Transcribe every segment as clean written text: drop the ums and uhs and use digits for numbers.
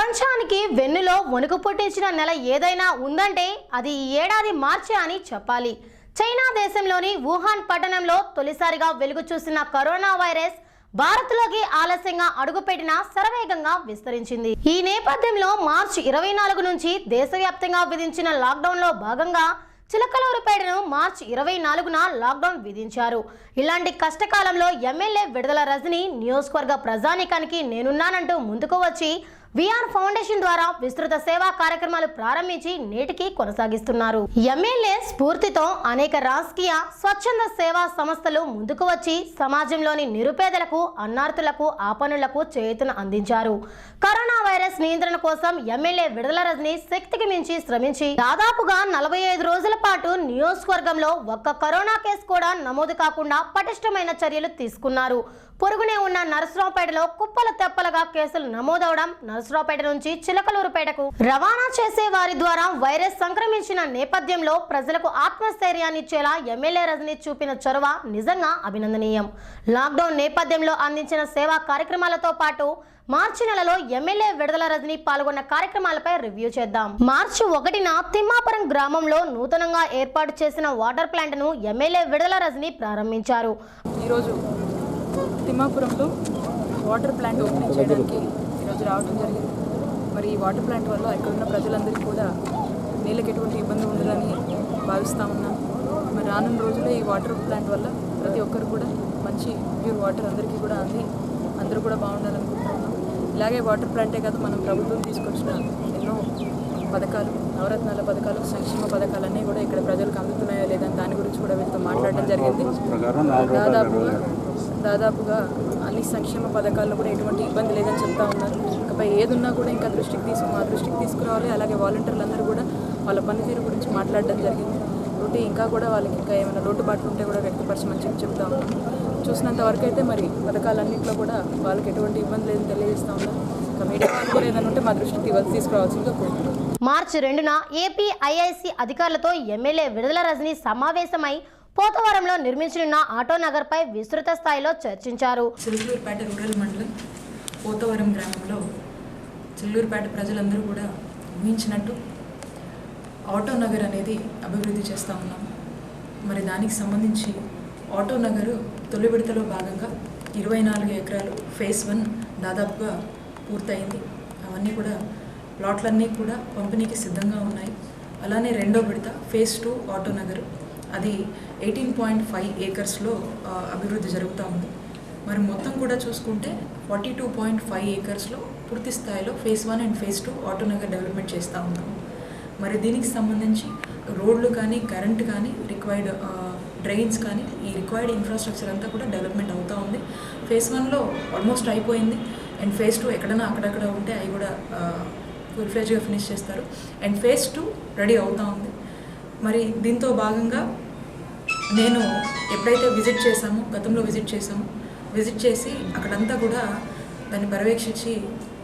ప్రపంచానికి వెన్నులో వణుకు పుట్టించిన నెల ఏదైనా ఉందంటే అది ఈ ఏడాది మార్చి అని చెప్పాలి. చైనా దేశంలోని వుహాన్ పట్టణంలో తొలిసారిగా వెలుగు చూసిన కరోనా వైరస్ భారత్లోకి ఆలస్యంగా అడుగుపెట్టిన శరవేగంగా విస్తరించింది. ఈ నేపథ్యంలో మార్చి 24 నుంచి దేశవ్యాప్తంగా విధించిన లాక్డౌన్లో భాగంగా చిలకలూరుపేటను మార్చి 24న లాక్డౌన్ విధించారు. ఇలాంటి కష్టకాలంలో ఎమ్మెల్యే విడుదల రజని నియోజకవర్గ ప్రజానీకానికి నేనున్నానంటూ ముందుకు వచ్చి విఆర్ ఫౌండేషన్ ద్వారా విస్తృత సేవా కార్యక్రమాలు ప్రారంభించి నేటికి కొనసాగిస్తున్నారు. ఎమ్మెల్యే స్ఫూర్తితో అనేక రాజకీయ స్వచ్ఛంద సేవా సంస్థలు ముందుకు వచ్చి సమాజంలోని నిరుపేదలకు, అన్నార్తులకు, ఆపన్నులకు చేయూతను అందించారు. కరోనా వైరస్ నియంత్రణ కోసం ఎమ్మెల్యే విడుదల రజని శక్తికి మించి శ్రమించి దాదాపుగా 45 రోజుల పాటు నియోజకవర్గంలో ఒక్క కరోనా కేసు కూడా నమోదు కాకుండా పటిష్టమైన చర్యలు తీసుకున్నారు. పొరుగునే ఉన్న నరసరావుపేటలో కుప్పలు తెప్పలుగా కేసులు నమోదవడం, నరసరావుపేట నుంచి చిలకలూరుపేటకు రవాణా చేసే వారి ద్వారా వైరస్ సంక్రమించిన నేపథ్యంలో ప్రజలకు ఆత్మస్థైర్యాన్ని ఇచ్చేలా ఎమ్మెల్యే రజని చూపిన చొరవ నిజంగా అభినందనీయం. లాక్డౌన్ నేపథ్యంలో అందించిన సేవా కార్యక్రమాలతో పాటు మార్చి నెలలో ఎమ్మెల్యే విడుదల రజని పాల్గొన్న కార్యక్రమాలపై రివ్యూ చేద్దాం. మార్చి 1న తిమ్మాపురం గ్రామంలో నూతనంగా ఏర్పాటు చేసిన వాటర్ ప్లాంట్ ను ఎమ్మెల్యే విడుదల రజని ప్రారంభించారు. ఈరోజు తిమ్మాపురంలో వాటర్ ప్లాంట్ ఓపెనింగ్ చేయడానికి ఈరోజు రావడం జరిగింది. మరి ఈ వాటర్ ప్లాంట్ వల్ల ఇక్కడ ఉన్న ప్రజలందరికీ కూడా నీళ్ళకి ఎటువంటి ఇబ్బంది ఉండదని భావిస్తూ ఉన్నాం. మరి రానున్న రోజుల్లో ఈ వాటర్ ప్లాంట్ వల్ల ప్రతి ఒక్కరు కూడా మంచి ప్యూర్ వాటర్ అందరికీ కూడా అంది అందరూ కూడా బాగుండాలనుకుంటా ఉన్నాం. ఇలాగే వాటర్ ప్లాంటే కాదు, మనం ప్రభుత్వం తీసుకొచ్చిన ఎన్నో పథకాలు, నవరత్నాల పథకాలు, సంక్షేమ పథకాలన్నీ కూడా ఇక్కడ ప్రజలకు అందుతున్నాయో లేదని దాని గురించి కూడా వీళ్ళతో మాట్లాడడం జరిగింది. దాదాపుగా అన్ని సంక్షేమ పథకాల్లో కూడా ఎటువంటి ఇబ్బంది లేదని చెప్తా ఉన్నారు. ఇకపై ఏదున్నా కూడా ఇంకా మా దృష్టికి తీసుకురావాలి. అలాగే వాలంటీర్లు అందరూ కూడా వాళ్ళ పనితీరు గురించి మాట్లాడడం జరిగింది. ఇంకా కూడా వాళ్ళకి ఇంకా ఏమైనా లోటుబాట్లు ఉంటే కూడా వ్యక్తపరచమని చెప్తా ఉన్నాం. చూసినంత వరకు అయితే మరి పథకాలన్నింటిలో కూడా వాళ్ళకి ఎటువంటి ఇబ్బంది లేదని తెలియజేస్తూ ఉన్నారు. ఇంకా మీడియా వాళ్ళు కూడా ఏదైనా ఉంటే మా దృష్టికి తీసుకురావాల్సిందిగా కోరుతున్నాం. మార్చి 2న ఏపీ ఐఐసి అధికారులతో ఎమ్మెల్యే విడుదల రజని సమావేశమై పోతవరంలో నిర్మించనున్న ఆటోనగర్ పై విస్తృత స్థాయిలో చర్చించారు. చిలకలూరుపేట రూరల్ మండలం పోతవరం గ్రామంలో చిల్లూరుపేట ప్రజలందరూ కూడా ఊహించినట్టు ఆటోనగర్ అనేది అభివృద్ధి చేస్తూ ఉన్నాం. మరి దానికి సంబంధించి ఆటోనగర్ తొలి విడతలో భాగంగా 24 ఎకరాలు ఫేజ్ 1 దాదాపుగా పూర్తయింది. అవన్నీ కూడా ప్లాట్లన్నీ కూడా పంపిణీకి సిద్ధంగా ఉన్నాయి. అలానే రెండో విడత ఫేజ్ 2 ఆటోనగర్ అది 18.5 ఏకర్స్లో అభివృద్ధి జరుగుతూ ఉంది. మరి మొత్తం కూడా చూసుకుంటే 42.5 ఏకర్స్లో పూర్తి స్థాయిలో phase 1 and phase 2 Autonagar development చేస్తూ ఉన్నాము. మరి దీనికి సంబంధించి రోడ్లు కానీ, కరెంట్ కానీ, రిక్వైర్డ్ డ్రైన్స్ కానీ, ఈ రిక్వైర్డ్ ఇన్ఫ్రాస్ట్రక్చర్ అంతా కూడా డెవలప్మెంట్ అవుతూ ఉంది. ఫేజ్ 1లో ఆల్మోస్ట్ అయిపోయింది. అండ్ ఫేజ్ 2 ఎక్కడైనా అక్కడక్కడ ఉంటే అవి కూడా ఫుల్ ఫ్లెడ్జ్గా ఫినిష్ చేస్తారు. అండ్ ఫేజ్ 2 రెడీ అవుతూ ఉంది. మరి దీంతో భాగంగా నేను ఎప్పుడైతే గతంలో విజిట్ చేసి అక్కడంతా కూడా దాన్ని పర్యవేక్షించి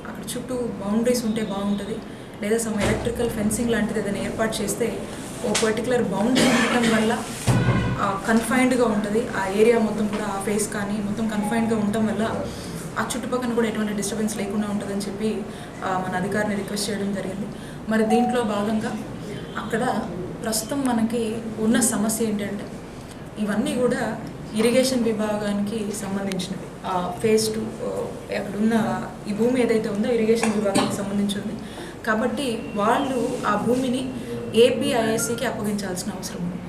అక్కడ చుట్టూ బౌండరీస్ ఉంటే బాగుంటుంది, లేదా సమ్ ఎలక్ట్రికల్ ఫెన్సింగ్ లాంటిది ఏదైనా ఏర్పాటు చేస్తే ఓ పర్టికులర్ బౌండరీ ఉండటం వల్ల కన్ఫైన్డ్గా ఉంటుంది. ఆ ఏరియా మొత్తం కూడా ఆ ఫేస్ కానీ మొత్తం కన్ఫైన్డ్గా ఉండటం వల్ల ఆ చుట్టుపక్కల కూడా ఎటువంటి డిస్టర్బెన్స్ లేకుండా ఉంటుందని చెప్పి మన అధికారిని రిక్వెస్ట్ చేయడం జరిగింది. మరి దీంట్లో భాగంగా అక్కడ ప్రస్తుతం మనకి ఉన్న సమస్య ఏంటంటే ఇవన్నీ కూడా ఇరిగేషన్ విభాగానికి సంబంధించినవి. ఫేజ్ 2 అక్కడున్న ఈ భూమి ఏదైతే ఉందో ఇరిగేషన్ విభాగానికి సంబంధించింది. కాబట్టి వాళ్ళు ఆ భూమిని ఏపీఐఐసికి అప్పగించాల్సిన అవసరం ఉంది.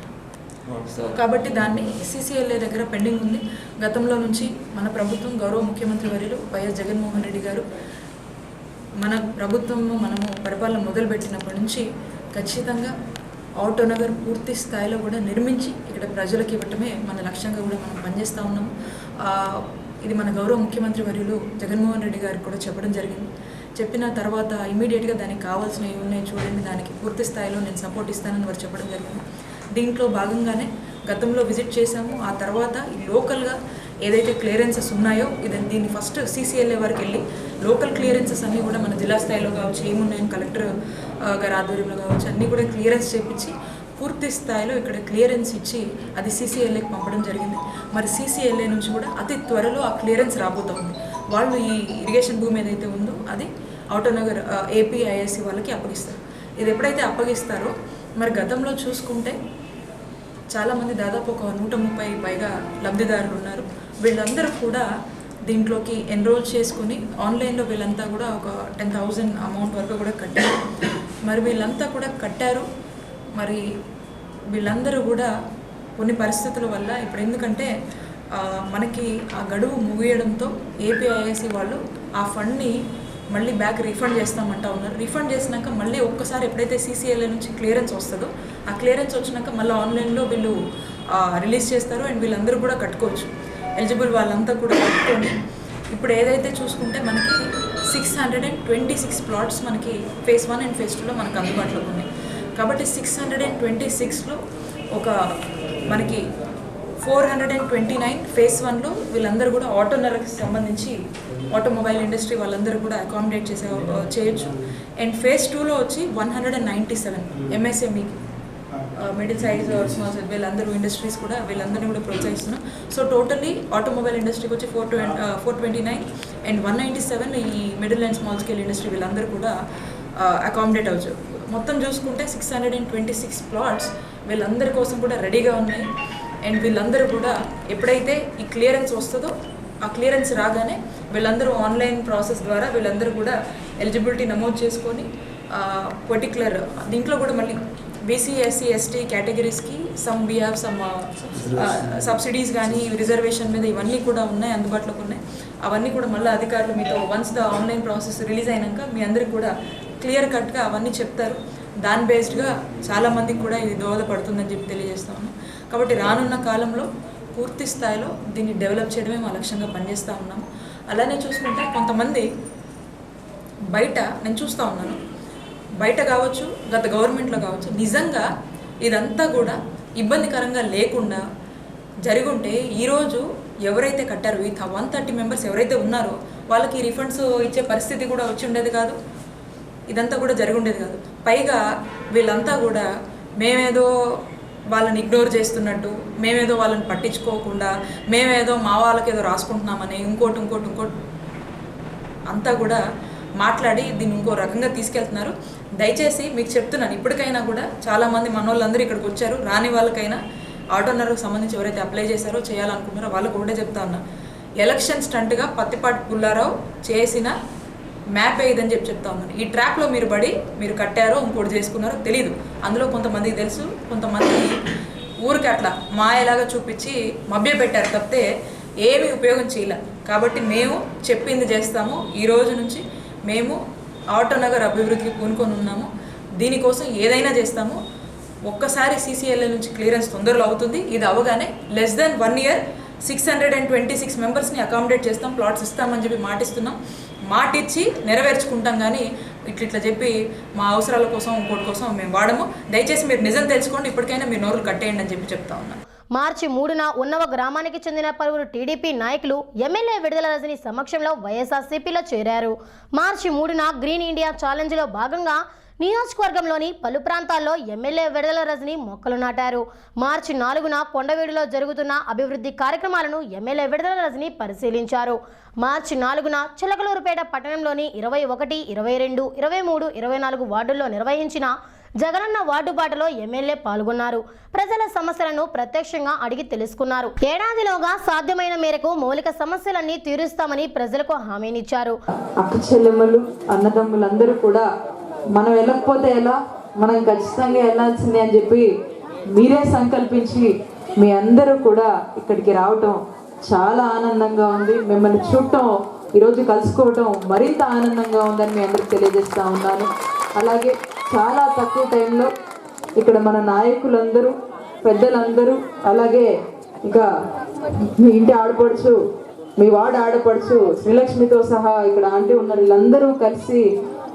సో కాబట్టి దాన్ని సిసిఎల్ఏ దగ్గర పెండింగ్ ఉంది. గతంలో నుంచి మన ప్రభుత్వం, గౌరవ ముఖ్యమంత్రి వర్యులు వైఎస్ జగన్మోహన్ రెడ్డి గారు మనము పరిపాలన మొదలుపెట్టినప్పటి నుంచి ఖచ్చితంగా ఆటోనగర్ పూర్తి స్థాయిలో కూడా నిర్మించి ఇక్కడ ప్రజలకు ఇవ్వటమే మన లక్ష్యంగా కూడా మనం పనిచేస్తూ ఉన్నాము. ఇది మన గౌరవ ముఖ్యమంత్రి వర్యులు జగన్మోహన్ రెడ్డి గారికి కూడా చెప్పడం జరిగింది. చెప్పిన తర్వాత ఇమీడియట్గా దానికి కావాల్సినవి ఉన్నాయి చూడండి, దానికి పూర్తి స్థాయిలో నేను సపోర్ట్ ఇస్తానని వారు చెప్పడం జరిగింది. దీంట్లో భాగంగానే గతంలో విజిట్ చేశాము. ఆ తర్వాత ఈ లోకల్గా ఏదైతే క్లియరెన్సెస్ ఉన్నాయో దీన్ని ఫస్ట్ సిసిఎల్ఏ వరకు వెళ్ళి లోకల్ క్లియరెన్సెస్ అన్నీ కూడా మన జిల్లా స్థాయిలో కావచ్చు, ఏమున్నాయని కలెక్టర్ గారి ఆధ్వర్యంలో కావచ్చు అన్నీ కూడా క్లియరెన్స్ చేయించి పూర్తి స్థాయిలో ఇక్కడ క్లియరెన్స్ ఇచ్చి అది సిసిఎల్ఏకి పంపడం జరిగింది. మరి సిసిఎల్ఏ నుంచి కూడా అతి త్వరలో ఆ క్లియరెన్స్ రాబోతుంది. వాళ్ళు ఈ ఇరిగేషన్ భూమి ఏదైతే ఉందో అది ఆటోనగర్ ఏపీఐఎస్సి వాళ్ళకి అప్పగిస్తారు. ఇది ఎప్పుడైతే అప్పగిస్తారో మరి గతంలో చూసుకుంటే చాలామంది దాదాపు ఒక 130 పైగా లబ్ధిదారులు ఉన్నారు. వీళ్ళందరూ కూడా దీంట్లోకి ఎన్రోల్ చేసుకుని ఆన్లైన్లో వీళ్ళంతా కూడా ఒక 10,000 అమౌంట్ వరకు కూడా కట్టారు. మరి వీళ్ళంతా కూడా కట్టారు. మరి వీళ్ళందరూ కూడా కొన్ని పరిస్థితుల వల్ల ఇప్పుడు ఎందుకంటే మనకి ఆ గడువు ముగియడంతో ఏపీఐఎస్సి వాళ్ళు ఆ ఫండ్ని మళ్ళీ బ్యాక్ రీఫండ్ చేస్తామంటా ఉన్నారు. రీఫండ్ చేసినాక మళ్ళీ ఒక్కసారి ఎప్పుడైతే CCLA నుంచి క్లియరెన్స్ వస్తుందో ఆ క్లియరెన్స్ వచ్చినాక మళ్ళీ ఆన్లైన్లో వీళ్ళు రిలీజ్ చేస్తారు. అండ్ వీళ్ళందరూ కూడా కట్టుకోవచ్చు. ఎలిజిబుల్ వాళ్ళంతా కూడా కట్టుకొని ఇప్పుడు ఏదైతే చూసుకుంటే మనకి 626 ప్లాట్స్ మనకి phase 1 అండ్ phase 2లో మనకు అందుబాటులో ఉన్నాయి. కాబట్టి 626లో ఒక మనకి 429 phase 1లో వీళ్ళందరూ కూడా ఆటోనర్కి సంబంధించి ఆటోమొబైల్ ఇండస్ట్రీ వాళ్ళందరూ కూడా అకామిడేట్ చేయొచ్చు. అండ్ phase 2లో వచ్చి 197 MSME middle size small size వీళ్ళందరూ ఇండస్ట్రీస్ కూడా వీళ్ళందరినీ కూడా ప్రోత్సహిస్తున్నాం. సో టోటల్లీ ఆటోమొబైల్ ఇండస్ట్రీకి వచ్చి 429 అండ్ 197 ఈ middle and small scale industry వీళ్ళందరూ కూడా అకామిడేట్ అవచ్చు. మొత్తం చూసుకుంటే 626 ప్లాట్స్ వీళ్ళందరి కోసం కూడా రెడీగా ఉన్నాయి. అండ్ వీళ్ళందరూ కూడా ఎప్పుడైతే ఈ క్లియరెన్స్ వస్తుందో ఆ క్లియరెన్స్ రాగానే వీళ్ళందరూ ఆన్లైన్ ప్రాసెస్ ద్వారా వీళ్ళందరూ కూడా ఎలిజిబిలిటీ నమోదు చేసుకొని పర్టికులర్ దీంట్లో కూడా మళ్ళీ BC, SC, ST కేటగిరీస్కి వీ హ్యావ్ సమ్ సబ్సిడీస్ కానీ రిజర్వేషన్ మీద ఇవన్నీ కూడా ఉన్నాయి, అందుబాటులోకి ఉన్నాయి. అవన్నీ కూడా మళ్ళీ అధికారులు మీతో once the online process release అయినాక మీ అందరికి కూడా క్లియర్ కట్గా అవన్నీ చెప్తారు. దాని బేస్డ్గా చాలామందికి కూడా ఇది దోహదపడుతుందని చెప్పి తెలియజేస్తా ఉన్నాం. కాబట్టి రానున్న కాలంలో పూర్తి స్థాయిలో దీన్ని డెవలప్ చేయడమే మా లక్ష్యంగా పనిచేస్తూ ఉన్నాము. అలానే చూసుకుంటే కొంతమంది బయట నేను చూస్తూ ఉన్నాను, బయట కావచ్చు గత గవర్నమెంట్లో కావచ్చు, నిజంగా ఇదంతా కూడా ఇబ్బందికరంగా లేకుండా జరుగుంటే ఈరోజు ఎవరైతే కట్టారో ఈ 130 మెంబర్స్ ఎవరైతే ఉన్నారో వాళ్ళకి రిఫండ్స్ ఇచ్చే పరిస్థితి కూడా వచ్చి ఉండేది కాదు, ఇదంతా కూడా జరిగి ఉండేది కాదు. పైగా వీళ్ళంతా కూడా మేమేదో వాళ్ళని ఇగ్నోర్ చేస్తున్నట్టు, మేమేదో వాళ్ళని పట్టించుకోకుండా, మేమేదో మా వాళ్ళకి ఏదో రాసుకుంటున్నామని ఇంకోటి అంతా కూడా మాట్లాడి దీన్ని ఇంకో రకంగా తీసుకెళ్తున్నారు. దయచేసి మీకు చెప్తున్నాను, ఇప్పటికైనా కూడా చాలామంది మన వాళ్ళందరూ ఇక్కడికి వచ్చారు. రాని వాళ్ళకైనా ఆటోనర్కి సంబంధించి ఎవరైతే అప్లై చేశారో చేయాలనుకుంటున్నారో వాళ్ళకు ఒకటే చెప్తా ఉన్నా, ఎలక్షన్ స్టంట్గా పత్తిపాటి పుల్లారావు చేసిన మ్యాప్ ఏదని చెప్తా ఉన్నాను. ఈ ట్రాప్లో మీరు పడి మీరు కట్టారో ఇంకోటి చేసుకున్నారో తెలీదు. అందులో కొంతమందికి తెలుసు, కొంతమంది ఊరికి అట్లా మాయలాగా చూపించి మభ్య పెట్టారు తప్పితే ఏమీ ఉపయోగం చేయలే. కాబట్టి మేము చెప్పింది చేస్తాము. ఈ రోజు నుంచి మేము ఆటోనగర్ అభివృద్ధికి పూనుకొని ఉన్నాము. దీనికోసం ఏదైనా చేస్తాము. ఒక్కసారి CCLA నుంచి క్లియరెన్స్ తొందరలో అవుతుంది. ఇది అవగానే లెస్ దెన్ 1 year 626 మెంబర్స్ని అకామిడేట్ చేస్తాం, ప్లాట్స్ ఇస్తామని చెప్పి మాటిస్తున్నాం. మాటిచ్చి నెరవేర్చుకుంటాం. కానీ ఇట్లా చెప్పి మా అవసరాల కోసం ఇంకోటి కోసం మేము వాడము. దయచేసి మీరు నిజం తెలుసుకోండి, ఇప్పటికైనా మీరు నోరులు కట్టేయండి అని చెప్పి చెప్తా ఉన్నాం. మార్చి 3న ఉన్నవ గ్రామానికి చెందిన పలువురు టీడీపీ నాయకులు ఎమ్మెల్యే విడుదల రజని సమక్షంలో వైఎస్ఆర్సీపీలో చేరారు. మార్చి 3న గ్రీన్ ఇండియా ఛాలెంజ్లో భాగంగా నియోజకవర్గంలోని పలు ప్రాంతాల్లో ఎమ్మెల్యే విడుదల రజని మొక్కలు నాటారు. మార్చి 4న కొండవీడులో జరుగుతున్న అభివృద్ధి కార్యక్రమాలను ఎమ్మెల్యే విడుదల రజని పరిశీలించారు. మార్చి 4న చిలకలూరుపేట పట్టణంలోని 21, 22, 23, 24 వార్డుల్లో నిర్వహించిన జగనన్న వార్డు బాటలో ఎమ్మెల్యే పాల్గొన్నారు. ప్రజల సమస్యలను ప్రత్యక్షంగా అడిగి తెలుసుకున్నారు. ఏడాదిలోగా సాధ్యమైన మేరకు మౌలిక సమస్యలన్నీ తీరుస్తామని ప్రజలకు హామీనిచ్చారు. అక్క చెల్లెమ్మలు అన్నదమ్ములందరూ కూడా మనం వెళ్ళకపోతే ఎలా, మనం ఖచ్చితంగా వెళ్ళాల్సిందే అని చెప్పి మీరే సంకల్పించి మీ అందరూ కూడా ఇక్కడికి రావటం చాలా ఆనందంగా ఉంది. మిమ్మల్ని చూడటం, ఈరోజు కలుసుకోవటం మరింత ఆనందంగా ఉందని మీ అందరికి తెలియజేస్తూ ఉన్నాను. అలాగే చాలా తక్కువ టైంలో ఇక్కడ మన నాయకులందరూ, పెద్దలందరూ, అలాగే ఇంకా మీ ఇంటి ఆడపడుచు, మీ వార్డు ఆడపడుచు శ్రీలక్ష్మితో సహా ఇక్కడ ఆంటీ ఉన్నారు, వీళ్ళందరూ కలిసి,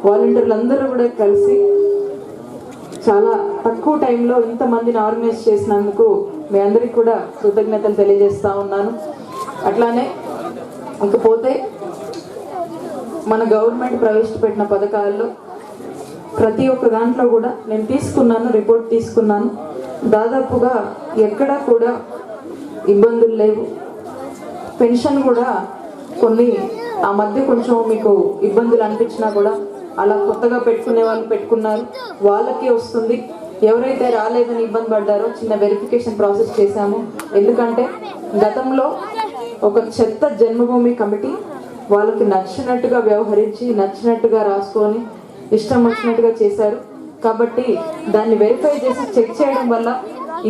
వాలంటీర్లు అందరూ కూడా కలిసి చాలా తక్కువ టైంలో ఇంతమందిని ఆర్గనైజ్ చేసినందుకు మీ అందరికీ కూడా కృతజ్ఞతలు తెలియజేస్తూ ఉన్నాను. అట్లానే ఇకపోతే మన గవర్నమెంట్ ప్రవేశపెట్టిన పథకాల్లో ప్రతి ఒక్క దాంట్లో కూడా నేను తీసుకున్నాను, రిపోర్ట్ తీసుకున్నాను. దాదాపుగా ఎక్కడా కూడా ఇబ్బందులు లేవు. పెన్షన్ కూడా కొన్ని ఆ మధ్య కొంచెం మీకు ఇబ్బందులు అనిపించినా కూడా అలా కొత్తగా పెట్టుకునే వాళ్ళు పెట్టుకున్నారు, వాళ్ళకి వస్తుంది. ఎవరైతే రాలేదని ఇబ్బంది పడ్డారో చిన్న వెరిఫికేషన్ ప్రాసెస్ చేశాము. ఎందుకంటే గతంలో ఒక చెత్త జన్మభూమి కమిటీ వాళ్ళకి నచ్చినట్టుగా వ్యవహరించి నచ్చినట్టుగా రాసుకొని ఇష్టం వచ్చినట్టుగా చేశారు. కాబట్టి దాన్ని వెరిఫై చేసి చెక్ చేయడం వల్ల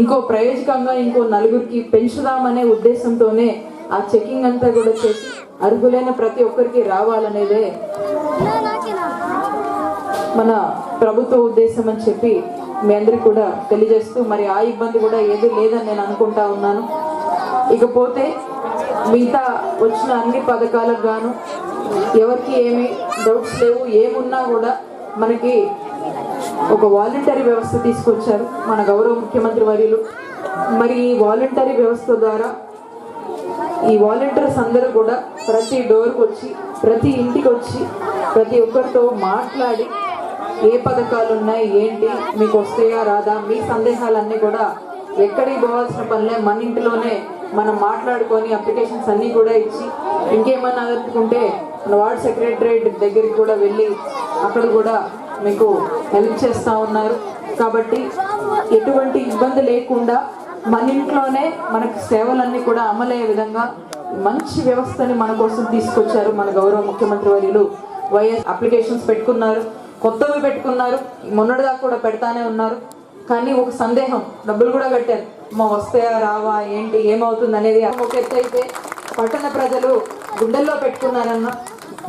ఇంకో ప్రయోజకంగా ఇంకో నలుగురికి పెంచుదామనే ఉద్దేశంతోనే ఆ చెకింగ్ అంతా కూడా చేసి అర్హులైన ప్రతి ఒక్కరికి రావాలనేదే మన ప్రభుత్వ ఉద్దేశం అని చెప్పి మీ అందరికి కూడా తెలియజేస్తూ, మరి ఆ ఇబ్బంది కూడా ఏది లేదని నేను అనుకుంటా ఉన్నాను. ఇకపోతే మిగతా వచ్చిన అన్ని పథకాలకు గాను ఎవరికి ఏమి డౌట్స్ లేవు, ఏమున్నా కూడా మనకి ఒక వాలంటరీ వ్యవస్థ తీసుకొచ్చారు మన గౌరవ ముఖ్యమంత్రి వర్యులు. మరి ఈ వాలంటరీ వ్యవస్థ ద్వారా ఈ వాలంటీర్స్ అందరూ కూడా ప్రతి డోర్కి వచ్చి ప్రతి ఇంటికి వచ్చి ప్రతి ఒక్కరితో మాట్లాడి ఏ పథకాలు ఉన్నాయి, ఏంటి, మీకు వస్తాయా రాదా, మీ సందేహాలన్నీ కూడా ఎక్కడికి పోవాల్సిన పనిలే, మన ఇంటిలోనే మనం మాట్లాడుకొని అప్లికేషన్స్ అన్నీ కూడా ఇచ్చి ఇంకేమన్నా అదుకుంటే మన వార్డ్ సెక్రటరేట్ దగ్గరికి కూడా వెళ్ళి అక్కడ కూడా మీకు హెల్ప్ చేస్తూ ఉన్నారు. కాబట్టి ఎటువంటి ఇబ్బంది లేకుండా మన ఇంట్లోనే మనకి సేవలన్నీ కూడా అమలయ్యే విధంగా మంచి వ్యవస్థని మన కోసం తీసుకొచ్చారు మన గౌరవ ముఖ్యమంత్రి వర్యులు వైఎస్. అప్లికేషన్స్ పెట్టుకున్నారు, కొత్తవి పెట్టుకున్నారు, మొన్నటిదాకా కూడా పెడతానే ఉన్నారు. కానీ ఒక సందేహం, డబ్బులు కూడా కట్టారు, మా వస్తాయా రావా ఏంటి ఏమవుతుంది అనేది ఒక ఎత్తు అయితే పట్టణ ప్రజలు గుండెల్లో పెట్టుకున్నారన్న.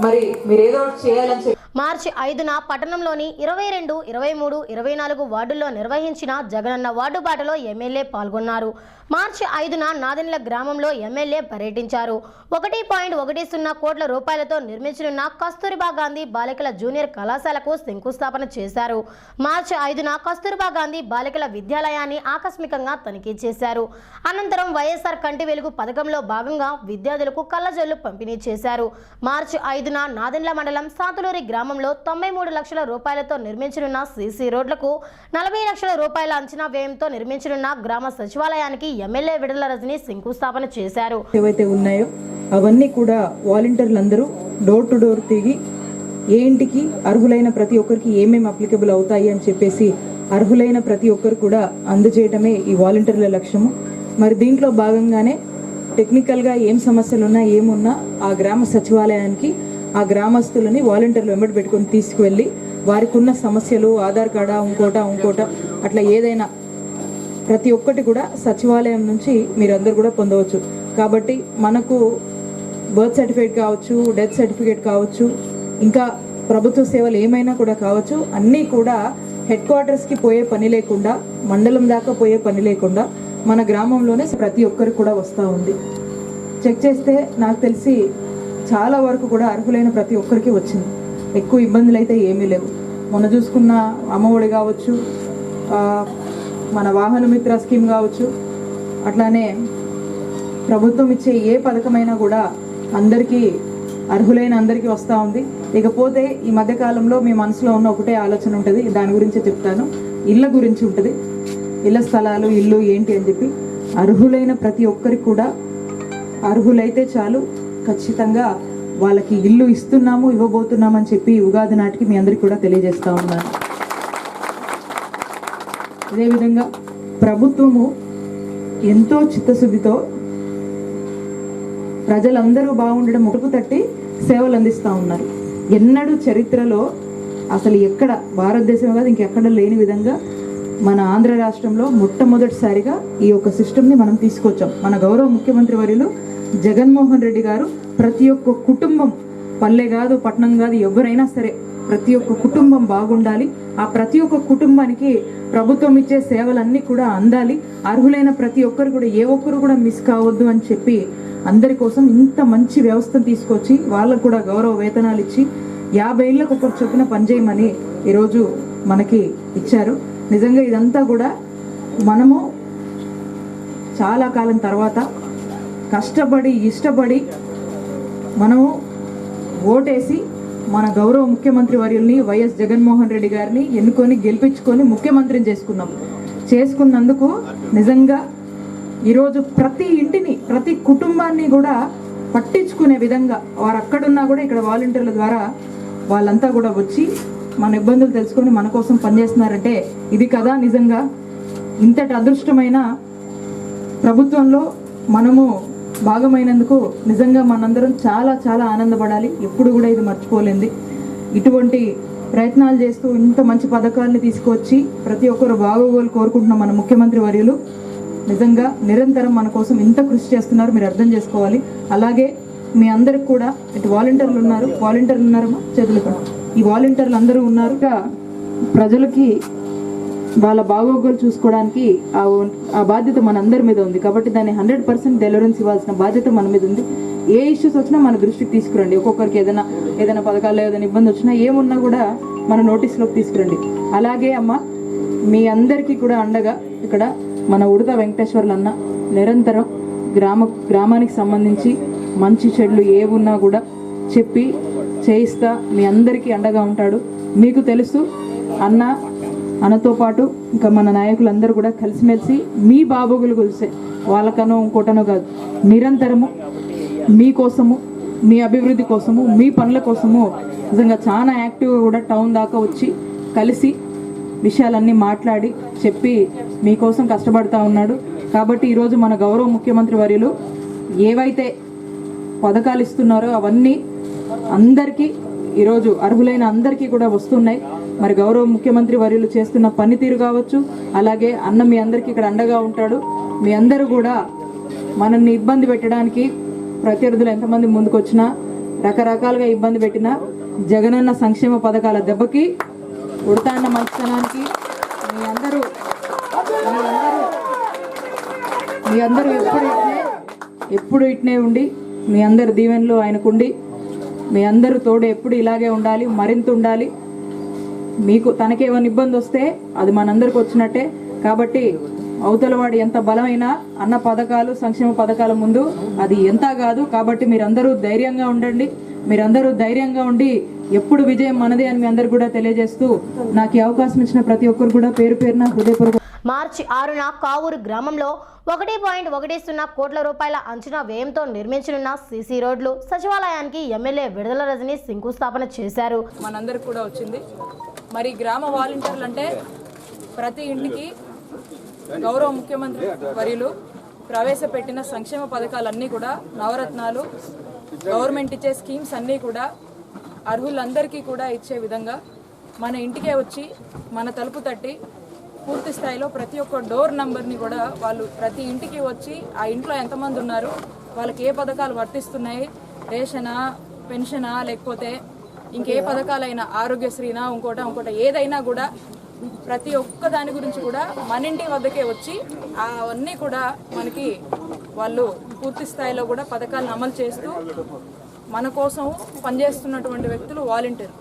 మరి మీరు ఏదో ఒకటి చేయాలని చెప్పి మార్చి 5న పట్టణంలోని 22, 23, 24 వార్డుల్లో నిర్వహించిన జగనన్న వార్డు బాటలో ఎమ్మెల్యే పాల్గొన్నారు. మార్చి 5న నాదెండ్ల గ్రామంలో ఎమ్మెల్యే పర్యటించారు. 1.10 కోట్ల రూపాయలతో నిర్మించనున్న కస్తూర్బా గాంధీ బాలికల జూనియర్ కళాశాలకు శంకుస్థాపన చేశారు. మార్చి 5న కస్తూర్బా గాంధీ బాలికల విద్యాలయాన్ని ఆకస్మికంగా తనిఖీ చేశారు. అనంతరం వైఎస్ఆర్ కంటి వెలుగు పథకంలో భాగంగా విద్యార్థులకు కళ్ళజొల్లు పంపిణీ చేశారు. మార్చి 5న నాదెండ్ల మండలం సాతులూరి గ్రామంలో 93 లక్షల రూపాయలతో నిర్మించనున్న సీసీ రోడ్లకు 40 లక్షల రూపాయల అంచనా వ్యయంతో నిర్మించనున్న గ్రామ సచివాలయానికి ఎమ్మెల్యే విడుదల రజని శంకుస్థాపన చేశారు. ఏవైతే ఉన్నాయో అవన్నీ కూడా వాలంటీర్లందరూ డోర్ టు డోర్ తిరిగి ఏ ఇంటికి అర్హులైన ప్రతి ఒక్కరికి ఏమేమి అప్లికబుల్ అవుతాయి అని చెప్పేసి అర్హులైన ప్రతి ఒక్కరు కూడా అందజేయటమే ఈ వాలంటీర్ల లక్ష్యము. మరి దీంట్లో భాగంగానే టెక్నికల్గా ఏం సమస్యలు ఉన్నా ఏమున్నా ఆ గ్రామ సచివాలయానికి ఆ గ్రామస్తులని వాలంటీర్లు వెంబడి పెట్టుకొని తీసుకువెళ్ళి వారికి ఉన్న సమస్యలు ఆధార్ కార్డా ఇంకోట అట్లా ఏదైనా ప్రతి ఒక్కటి కూడా సచివాలయం నుంచి మీరందరూ కూడా పొందవచ్చు. కాబట్టి మనకు బర్త్ సర్టిఫికేట్ కావచ్చు, డెత్ సర్టిఫికేట్ కావచ్చు, ఇంకా ప్రభుత్వ సేవలు ఏమైనా కూడా కావచ్చు, అన్నీ కూడా హెడ్ క్వార్టర్స్కి పోయే పని లేకుండా, మండలం దాకా పోయే పని లేకుండా మన గ్రామంలోనే ప్రతి ఒక్కరికి కూడా వస్తూ ఉంది. చెక్ చేస్తే నాకు తెలిసి చాలా వరకు కూడా అర్హులైన ప్రతి ఒక్కరికి వచ్చింది. ఎక్కువ ఇబ్బందులు అయితే ఏమీ లేవు. మొన్న చూసుకున్న అమ్మఒడి కావచ్చు, మన వాహన మిత్ర స్కీమ్ కావచ్చు, అట్లానే ప్రభుత్వం ఇచ్చే ఏ పథకమైనా కూడా అందరికీ అర్హులైన అందరికీ వస్తూ ఉంది. ఇకపోతే ఈ మధ్యకాలంలో మీ మనసులో ఉన్న ఒకటే ఆలోచన ఉంటుంది, దాని గురించి చెప్తాను. ఇళ్ళ గురించి ఉంటుంది, ఇళ్ళ స్థలాలు, ఇల్లు ఏంటి అని చెప్పి అర్హులైన ప్రతి ఒక్కరికి కూడా అర్హులైతే చాలు ఖచ్చితంగా వాళ్ళకి ఇల్లు ఇస్తున్నాము, ఇవ్వబోతున్నామని చెప్పి ఉగాది నాటికి మీ అందరికీ కూడా తెలియజేస్తూ ఉన్నాను. అదేవిధంగా ప్రభుత్వము ఎంతో చిత్తశుద్ధితో ప్రజలందరూ బాగుండడం ముడుపు తట్టి సేవలు అందిస్తూ ఉన్నారు. ఎన్నడూ చరిత్రలో అసలు ఎక్కడ భారతదేశం కాదు ఇంకెక్కడ లేని విధంగా మన ఆంధ్ర రాష్ట్రంలో మొట్టమొదటిసారిగా ఈ యొక్క సిస్టమ్ని మనం తీసుకొచ్చాం. మన గౌరవ ముఖ్యమంత్రి వర్యులు జగన్మోహన్ రెడ్డి గారు ప్రతి ఒక్క కుటుంబం, పల్లె కాదు పట్టణం కాదు, ఎవరైనా సరే ప్రతి ఒక్క కుటుంబం బాగుండాలి, ఆ ప్రతి ఒక్క కుటుంబానికి ప్రభుత్వం ఇచ్చే సేవలన్నీ కూడా అందాలి, అర్హులైన ప్రతి ఒక్కరు కూడా ఏ ఒక్కరు కూడా మిస్ కావద్దు అని చెప్పి అందరి కోసం ఇంత మంచి వ్యవస్థను తీసుకొచ్చి వాళ్ళకు కూడా గౌరవ వేతనాలు ఇచ్చి 50 ఏళ్ళకు ఒకరు చొప్పున పనిచేయమని ఈరోజు మనకి ఇచ్చారు. నిజంగా ఇదంతా కూడా మనము చాలా కాలం తర్వాత కష్టపడి ఇష్టపడి మనము ఓటేసి మన గౌరవ ముఖ్యమంత్రి వర్యుల్ని వైఎస్ జగన్మోహన్ రెడ్డి గారిని ఎన్నుకొని గెలిపించుకొని ముఖ్యమంత్రిని చేసుకున్నందుకు నిజంగా ఈరోజు ప్రతి ఇంటిని ప్రతి కుటుంబాన్ని కూడా పట్టించుకునే విధంగా వారు అక్కడున్నా కూడా ఇక్కడ వాలంటీర్ల ద్వారా వాళ్ళంతా కూడా వచ్చి మన ఇబ్బందులు తెలుసుకొని మన కోసం పనిచేస్తున్నారంటే ఇది కదా నిజంగా ఇంతటి అదృష్టమైన ప్రభుత్వంలో మనము భాగమైనందుకు నిజంగా మనందరం చాలా చాలా ఆనందపడాలి. ఎప్పుడు కూడా ఇది మర్చిపోలేంది. ఇటువంటి ప్రయత్నాలు చేస్తూ ఇంత మంచి పథకాలను తీసుకొచ్చి ప్రతి ఒక్కరు బాగోగోలు కోరుకుంటున్న మన ముఖ్యమంత్రి వర్యులు నిజంగా నిరంతరం మన కోసం ఇంత కృషి చేస్తున్నారు, మీరు అర్థం చేసుకోవాలి. అలాగే మీ అందరికి కూడా ఇటు వాలంటీర్లు ఉన్నారమ్మా చేతులు కూడా ఈ వాలంటీర్లు అందరూ ఉన్నారు. ప్రజలకి వాళ్ళ బాగోగులు చూసుకోవడానికి ఆ బాధ్యత మన అందరి మీద ఉంది. కాబట్టి దాన్ని 100% డెలివరెన్స్ ఇవ్వాల్సిన బాధ్యత మన మీద ఉంది. ఏ ఇష్యూస్ వచ్చినా మన దృష్టికి తీసుకురండి. ఒక్కొక్కరికి ఏదైనా పథకాల్లో ఏదైనా ఇబ్బంది వచ్చినా ఏమున్నా కూడా మన నోటీస్లోకి తీసుకురండి. అలాగే అమ్మ మీ అందరికీ కూడా అండగా ఇక్కడ మన ఉడత వెంకటేశ్వర్లు అన్న నిరంతరం గ్రామానికి సంబంధించి మంచి చెడులు ఏవున్నా కూడా చెప్పి చేయిస్తా మీ అందరికీ అండగా ఉంటాడు. మీకు తెలుసు అన్నతో పాటు ఇంకా మన నాయకులందరూ కూడా కలిసిమెలిసి మీ బాబోగులు కొలిసే వాళ్ళకనో ఇంకోటనో కాదు, నిరంతరము మీకోసము మీ అభివృద్ధి కోసము మీ పనుల కోసము నిజంగా చాలా యాక్టివ్గా కూడా టౌన్ దాకా వచ్చి కలిసి విషయాలన్నీ మాట్లాడి చెప్పి మీకోసం కష్టపడుతూ ఉన్నాడు. కాబట్టి ఈరోజు మన గౌరవ ముఖ్యమంత్రి వర్యులు ఏవైతే పథకాలు ఇస్తున్నారో అవన్నీ అందరికీ ఈరోజు అర్హులైన అందరికీ కూడా వస్తున్నాయి. మరి గౌరవ ముఖ్యమంత్రి వర్యులు చేస్తున్న పనితీరు కావచ్చు, అలాగే అన్న మీ అందరికీ ఇక్కడ అండగా ఉంటాడు. మీ అందరూ కూడా మనల్ని ఇబ్బంది పెట్టడానికి ప్రత్యర్థులు ఎంతమంది ముందుకు వచ్చినా రకరకాలుగా ఇబ్బంది పెట్టినా జగనన్న సంక్షేమ పథకాల దెబ్బకి ఉడతాన్న మంచితనానికి మీ అందరూ ఎప్పుడు ఇట్నే ఉండి మీ అందరు దీవెనలు ఆయనకుండి మీ అందరూ తోడు ఎప్పుడు ఇలాగే ఉండాలి, మరింత ఉండాలి. మీకు తనకేమైనా ఇబ్బంది వస్తే అది మనందరికి వచ్చినట్టే. కాబట్టి అవతలవాడు ఎంత బలమైనా అన్న పథకాలు సంక్షేమ పథకాల ముందు అది ఎంత కాదు. కాబట్టి మీరందరూ ధైర్యంగా ఉండండి. మీరందరూ ధైర్యంగా ఉండి ఎప్పుడు విజయం మనదే అని మీ అందరు కూడా తెలియజేస్తూ నాకు ఈ అవకాశం ఇచ్చిన ప్రతి ఒక్కరు కూడా పేరు పేరున హృదయపూర్వక. మార్చి 6న కావూరు గ్రామంలో 1.10 కోట్ల రూపాయల అంచనా వ్యయంతో నిర్మించనున్న సీసీ రోడ్లు సచివాలయానికి ఎమ్మెల్యే విడుదల రజని శంకుస్థాపన చేశారు. మనందరికి కూడా వచ్చింది. మరి గ్రామ వాలంటీర్లు అంటే ప్రతి ఇంటికి గౌరవ ముఖ్యమంత్రి వర్యులు ప్రవేశపెట్టిన సంక్షేమ పథకాలన్నీ కూడా నవరత్నాలు గవర్నమెంట్ ఇచ్చే స్కీమ్స్ అన్నీ కూడా అర్హులందరికీ కూడా ఇచ్చే విధంగా మన ఇంటికే వచ్చి మన తలుపు తట్టి పూర్తి స్థాయిలో ప్రతి ఒక్క డోర్ నంబర్ని కూడా వాళ్ళు ప్రతి ఇంటికి వచ్చి ఆ ఇంట్లో ఎంతమంది ఉన్నారు, వాళ్ళకి ఏ పథకాలు వర్తిస్తున్నాయి, రేషనా పెన్షనా లేకపోతే ఇంకే పథకాలైనా ఆరోగ్యశ్రీనా ఇంకోట ఏదైనా కూడా ప్రతి ఒక్క దాని గురించి కూడా మన ఇంటి వద్దకే వచ్చి అవన్నీ కూడా మనకి వాళ్ళు పూర్తి స్థాయిలో కూడా పథకాలను అమలు చేస్తూ మన కోసం పనిచేస్తున్నటువంటి వ్యక్తులు వాలంటీర్.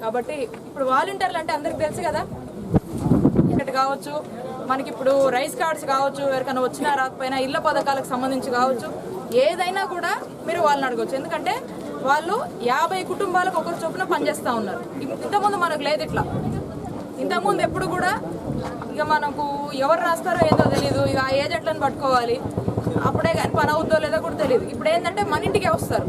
కాబట్టి ఇప్పుడు వాలంటీర్లు అంటే అందరికి తెలుసు కదా, ఇక్కడ కావచ్చు మనకి ఇప్పుడు రైస్ కార్డ్స్ కావచ్చు, ఎవరికైనా వచ్చినా రాకపోయినా ఇళ్ల పథకాలకు సంబంధించి కావచ్చు, ఏదైనా కూడా మీరు వాళ్ళని అడగవచ్చు. ఎందుకంటే వాళ్ళు 50 కుటుంబాలకు ఒకరు చొప్పున పనిచేస్తూ ఉన్నారు. ఇంతకుముందు మనకు లేదు ఇట్లా. ఇంతకుముందు ఎప్పుడు కూడా ఇక మనకు ఎవరు రాస్తారో ఏదో తెలియదు, ఇక ఆ ఏజెంట్లను పట్టుకోవాలి, అప్పుడే కానీ పని అవుద్దో లేదో కూడా తెలియదు. ఇప్పుడు ఏంటంటే మన ఇంటికే వస్తారు.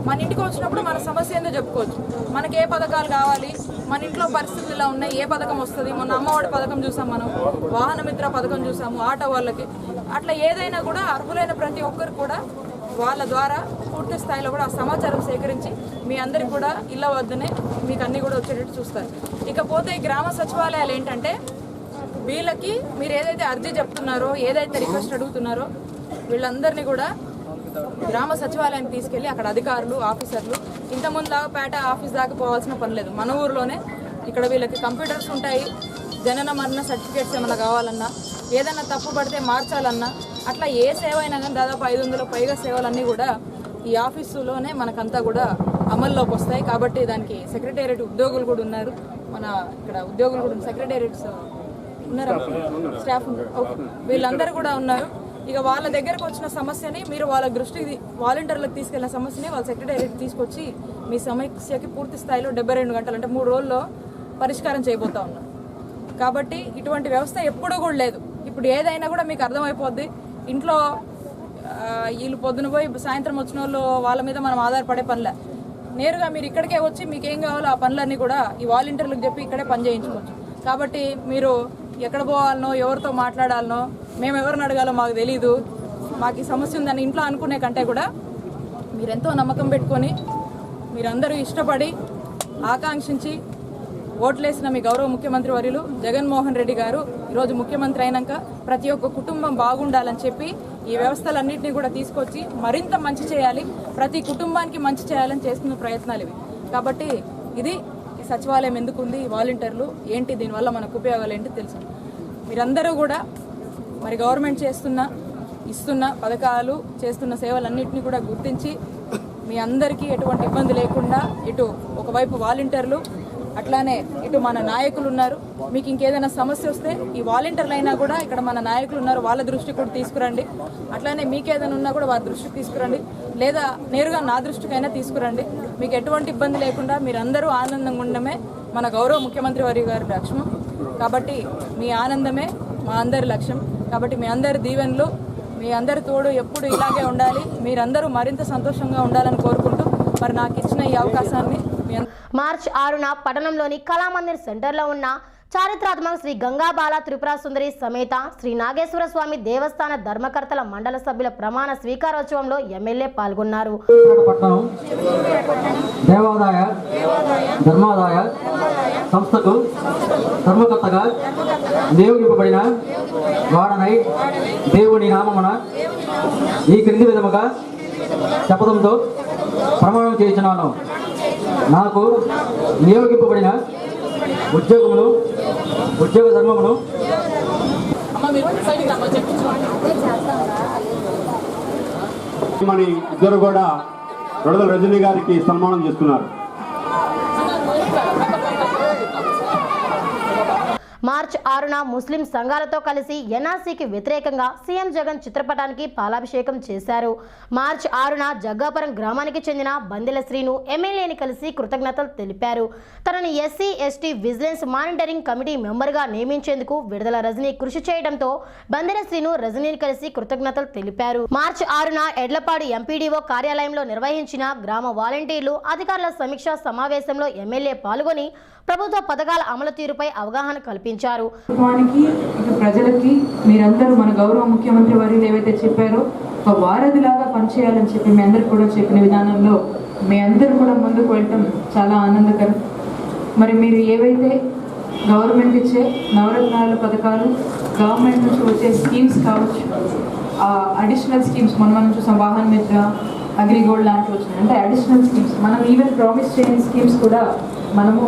మన ఇంటికి వచ్చినప్పుడు మన సమస్య ఏందో చెప్పుకోవచ్చు. మనకి ఏ పథకాలు కావాలి, మన ఇంట్లో పరిస్థితులు ఇలా ఉన్నాయి, ఏ పథకం వస్తుంది. మొన్న అమ్మఒడి పథకం చూసాం, మనం వాహన మిత్ర పథకం చూసాము, ఆటో వాళ్ళకి. అట్లా ఏదైనా కూడా అర్హులైన ప్రతి ఒక్కరు కూడా వాళ్ళ ద్వారా పూర్తి స్థాయిలో కూడా ఆ సమాచారం సేకరించి మీ అందరికి కూడా ఇళ్ళ వద్దనే మీకు అన్నీ కూడా వచ్చేటట్టు చూస్తారు. ఇకపోతే ఈ గ్రామ సచివాలయాలు ఏంటంటే వీళ్ళకి మీరు ఏదైతే అర్జీ చెప్తున్నారో, ఏదైతే రిక్వెస్ట్ అడుగుతున్నారో వీళ్ళందరినీ కూడా గ్రామ సచివాలయానికి తీసుకెళ్ళి అక్కడ అధికారులు ఆఫీసర్లు ఇంతకుముందు దాకా పేట ఆఫీస్ దాకా పోవాల్సిన పని లేదు. మన ఊర్లోనే ఇక్కడ వీళ్ళకి కంప్యూటర్స్ ఉంటాయి. జనన మరణ సర్టిఫికేట్స్ ఏమైనా కావాలన్నా, ఏదైనా తప్పు పడితే మార్చాలన్నా, అట్లా ఏ సేవ అయినా కానీ దాదాపు 500 పైగా సేవలన్నీ కూడా ఈ ఆఫీసులోనే మనకంతా కూడా అమల్లోకి వస్తాయి. కాబట్టి దానికి సెక్రటేరియట్ ఉద్యోగులు కూడా ఉన్నారు. మన ఇక్కడ ఉద్యోగులు కూడా సెక్రటేరియట్స్ ఉన్నారు, స్టాఫ్ ఓకే, వీళ్ళందరూ కూడా ఉన్నారు. ఇక వాళ్ళ దగ్గరకు వచ్చిన సమస్యని మీరు వాళ్ళ దృష్టికి వాలంటీర్లకు తీసుకెళ్లిన సమస్యని వాళ్ళ సెక్రటేరియట్ తీసుకొచ్చి మీ సమస్యకి పూర్తి స్థాయిలో 72 గంటలు అంటే 3 రోజుల్లో పరిష్కారం చేయబోతా ఉన్నారు. కాబట్టి ఇటువంటి వ్యవస్థ ఎప్పుడూ కూడా లేదు. ఇప్పుడు ఏదైనా కూడా మీకు అర్థమైపోద్ది. ఇంట్లో వీళ్ళు పొద్దున పోయి సాయంత్రం వచ్చిన వాళ్ళు వాళ్ళ మీద మనం ఆధారపడే పనిలే. నేరుగా మీరు ఇక్కడికే వచ్చి మీకు ఏం కావాలో ఆ పనులన్నీ కూడా ఈ వాలంటీర్లకు చెప్పి ఇక్కడే పని చేయించుకోవచ్చు. కాబట్టి మీరు ఎక్కడ పోవాలనో ఎవరితో మాట్లాడాలనో మేము ఎవరిని అడగాలో మాకు తెలీదు, మాకు ఈ సమస్య ఉందని ఇంట్లో అనుకునే కంటే కూడా మీరెంతో నమ్మకం పెట్టుకొని మీరందరూ ఇష్టపడి ఆకాంక్షించి ఓట్లేసిన మీ గౌరవ ముఖ్యమంత్రి వర్యులు జగన్మోహన్ రెడ్డి గారు ఈరోజు ముఖ్యమంత్రి అయినాక ప్రతి ఒక్క కుటుంబం బాగుండాలని చెప్పి ఈ వ్యవస్థలన్నింటినీ కూడా తీసుకొచ్చి మరింత మంచి చేయాలి, ప్రతి కుటుంబానికి మంచి చేయాలని చేస్తున్న ప్రయత్నాలు ఇవి. కాబట్టి ఇది ఈ సచివాలయం ఎందుకుంది, వాలంటీర్లు ఏంటి, దీనివల్ల మనకు ఉపయోగాలు ఏంటి తెలుసు. మీరందరూ కూడా మరి గవర్నమెంట్ ఇస్తున్న పథకాలు చేస్తున్న సేవలన్నింటినీ కూడా గుర్తించి మీ అందరికీ ఎటువంటి ఇబ్బంది లేకుండా ఇటు ఒకవైపు వాలంటీర్లు అట్లానే ఇటు మన నాయకులు ఉన్నారు. మీకు ఇంకేదైనా సమస్య వస్తే ఈ వాలంటీర్లు అయినా కూడా ఇక్కడ మన నాయకులు ఉన్నారు, వాళ్ళ దృష్టికి కూడా తీసుకురండి. అట్లానే మీకేదైనా ఉన్నా కూడా వారి దృష్టికి తీసుకురండి, లేదా నేరుగా నా దృష్టికైనా తీసుకురండి. మీకు ఎటువంటి ఇబ్బంది లేకుండా మీరందరూ ఆనందంగా ఉండడమే మన గౌరవ ముఖ్యమంత్రి వారి గారి లక్ష్యం. కాబట్టి మీ ఆనందమే మా అందరి లక్ష్యం. కాబట్టి మీ అందరి దీవెనలు, మీ అందరి తోడు ఎప్పుడు ఇలాగే ఉండాలి, మీరందరూ మరింత సంతోషంగా ఉండాలని కోరుకుంటూ మరి నాకు ఇచ్చిన ఈ అవకాశాన్ని మార్చి 6న పట్టణంలోని కళామందిర్ సెంటర్లో ఉన్న చారిత్రాత్మక శ్రీ గంగాబాల త్రిపుర సుందరి సమేత శ్రీ నాగేశ్వర స్వామి దేవస్థాన ధర్మకర్తల మండల సభ్యుల ప్రమాణ స్వీకారోత్సవంలో ఎమ్మెల్యే పాల్గొన్నారు. దేవాదాయ ధర్మాదాయ సంస్థకు ధర్మకర్తగా నియోగింపబడిన వాడనై దేవుని నామమున ఈ క్రింది విధముగా శపథంతో ప్రమాణం చేయించున్నాను. నాకు నియోగింపబడిన ఉద్యోగమును, ఉద్యోగ ధర్మమును మన ఇద్దరు కూడా విడుదల రజనీ గారికి సన్మానం చేస్తున్నారు. మార్చి 6న ముస్లిం సంఘాలతో కలిసి ఎన్ఆర్సీకి వ్యతిరేకంగా సీఎం జగన్ చిత్రపటానికి పాలాభిషేకం చేశారు. మార్చి 6న జగ్గాపురం గ్రామానికి చెందిన బందెల శ్రీను ఎమ్మెల్యేని కలిసి కృతజ్ఞతలు తెలిపారు. తనని SC ST vigilance monitoring committee మెంబర్గా నియమించేందుకు విడుదల రజనీ కృషి చేయడంతో బందెల శ్రీను రజనీని కలిసి కృతజ్ఞతలు తెలిపారు. మార్చి 6న ఎడ్లపాడు ఎంపీడీఓ కార్యాలయంలో నిర్వహించిన గ్రామ వాలంటీర్లు అధికారుల సమీక్షా సమావేశంలో ఎమ్మెల్యే పాల్గొని ప్రభుత్వ పథకాల అమలు తీరుపై అవగాహన కల్పించారు. ప్రజలకి మీరందరూ మన గౌరవ ముఖ్యమంత్రి వర్యులు ఏవైతే చెప్పారో ఒక వారధిలాగా పనిచేయాలని చెప్పి మీ అందరు కూడా చెప్పిన విధానంలో మీ అందరూ కూడా ముందుకు వెళ్ళటం చాలా ఆనందకరం. మరి మీరు ఏవైతే గవర్నమెంట్ ఇచ్చే నవరత్నాల పథకాలు, గవర్నమెంట్ నుంచి వచ్చే స్కీమ్స్ కావచ్చు, అడిషనల్ స్కీమ్స్ మనం చూసాం, వాహన మిత్ర, అగ్రిగోల్డ్ లాంటివి వచ్చినాయి. అంటే అడిషనల్ స్కీమ్స్ మనం ఈవెన్ ప్రామిస్ చేయని స్కీమ్స్ కూడా మనము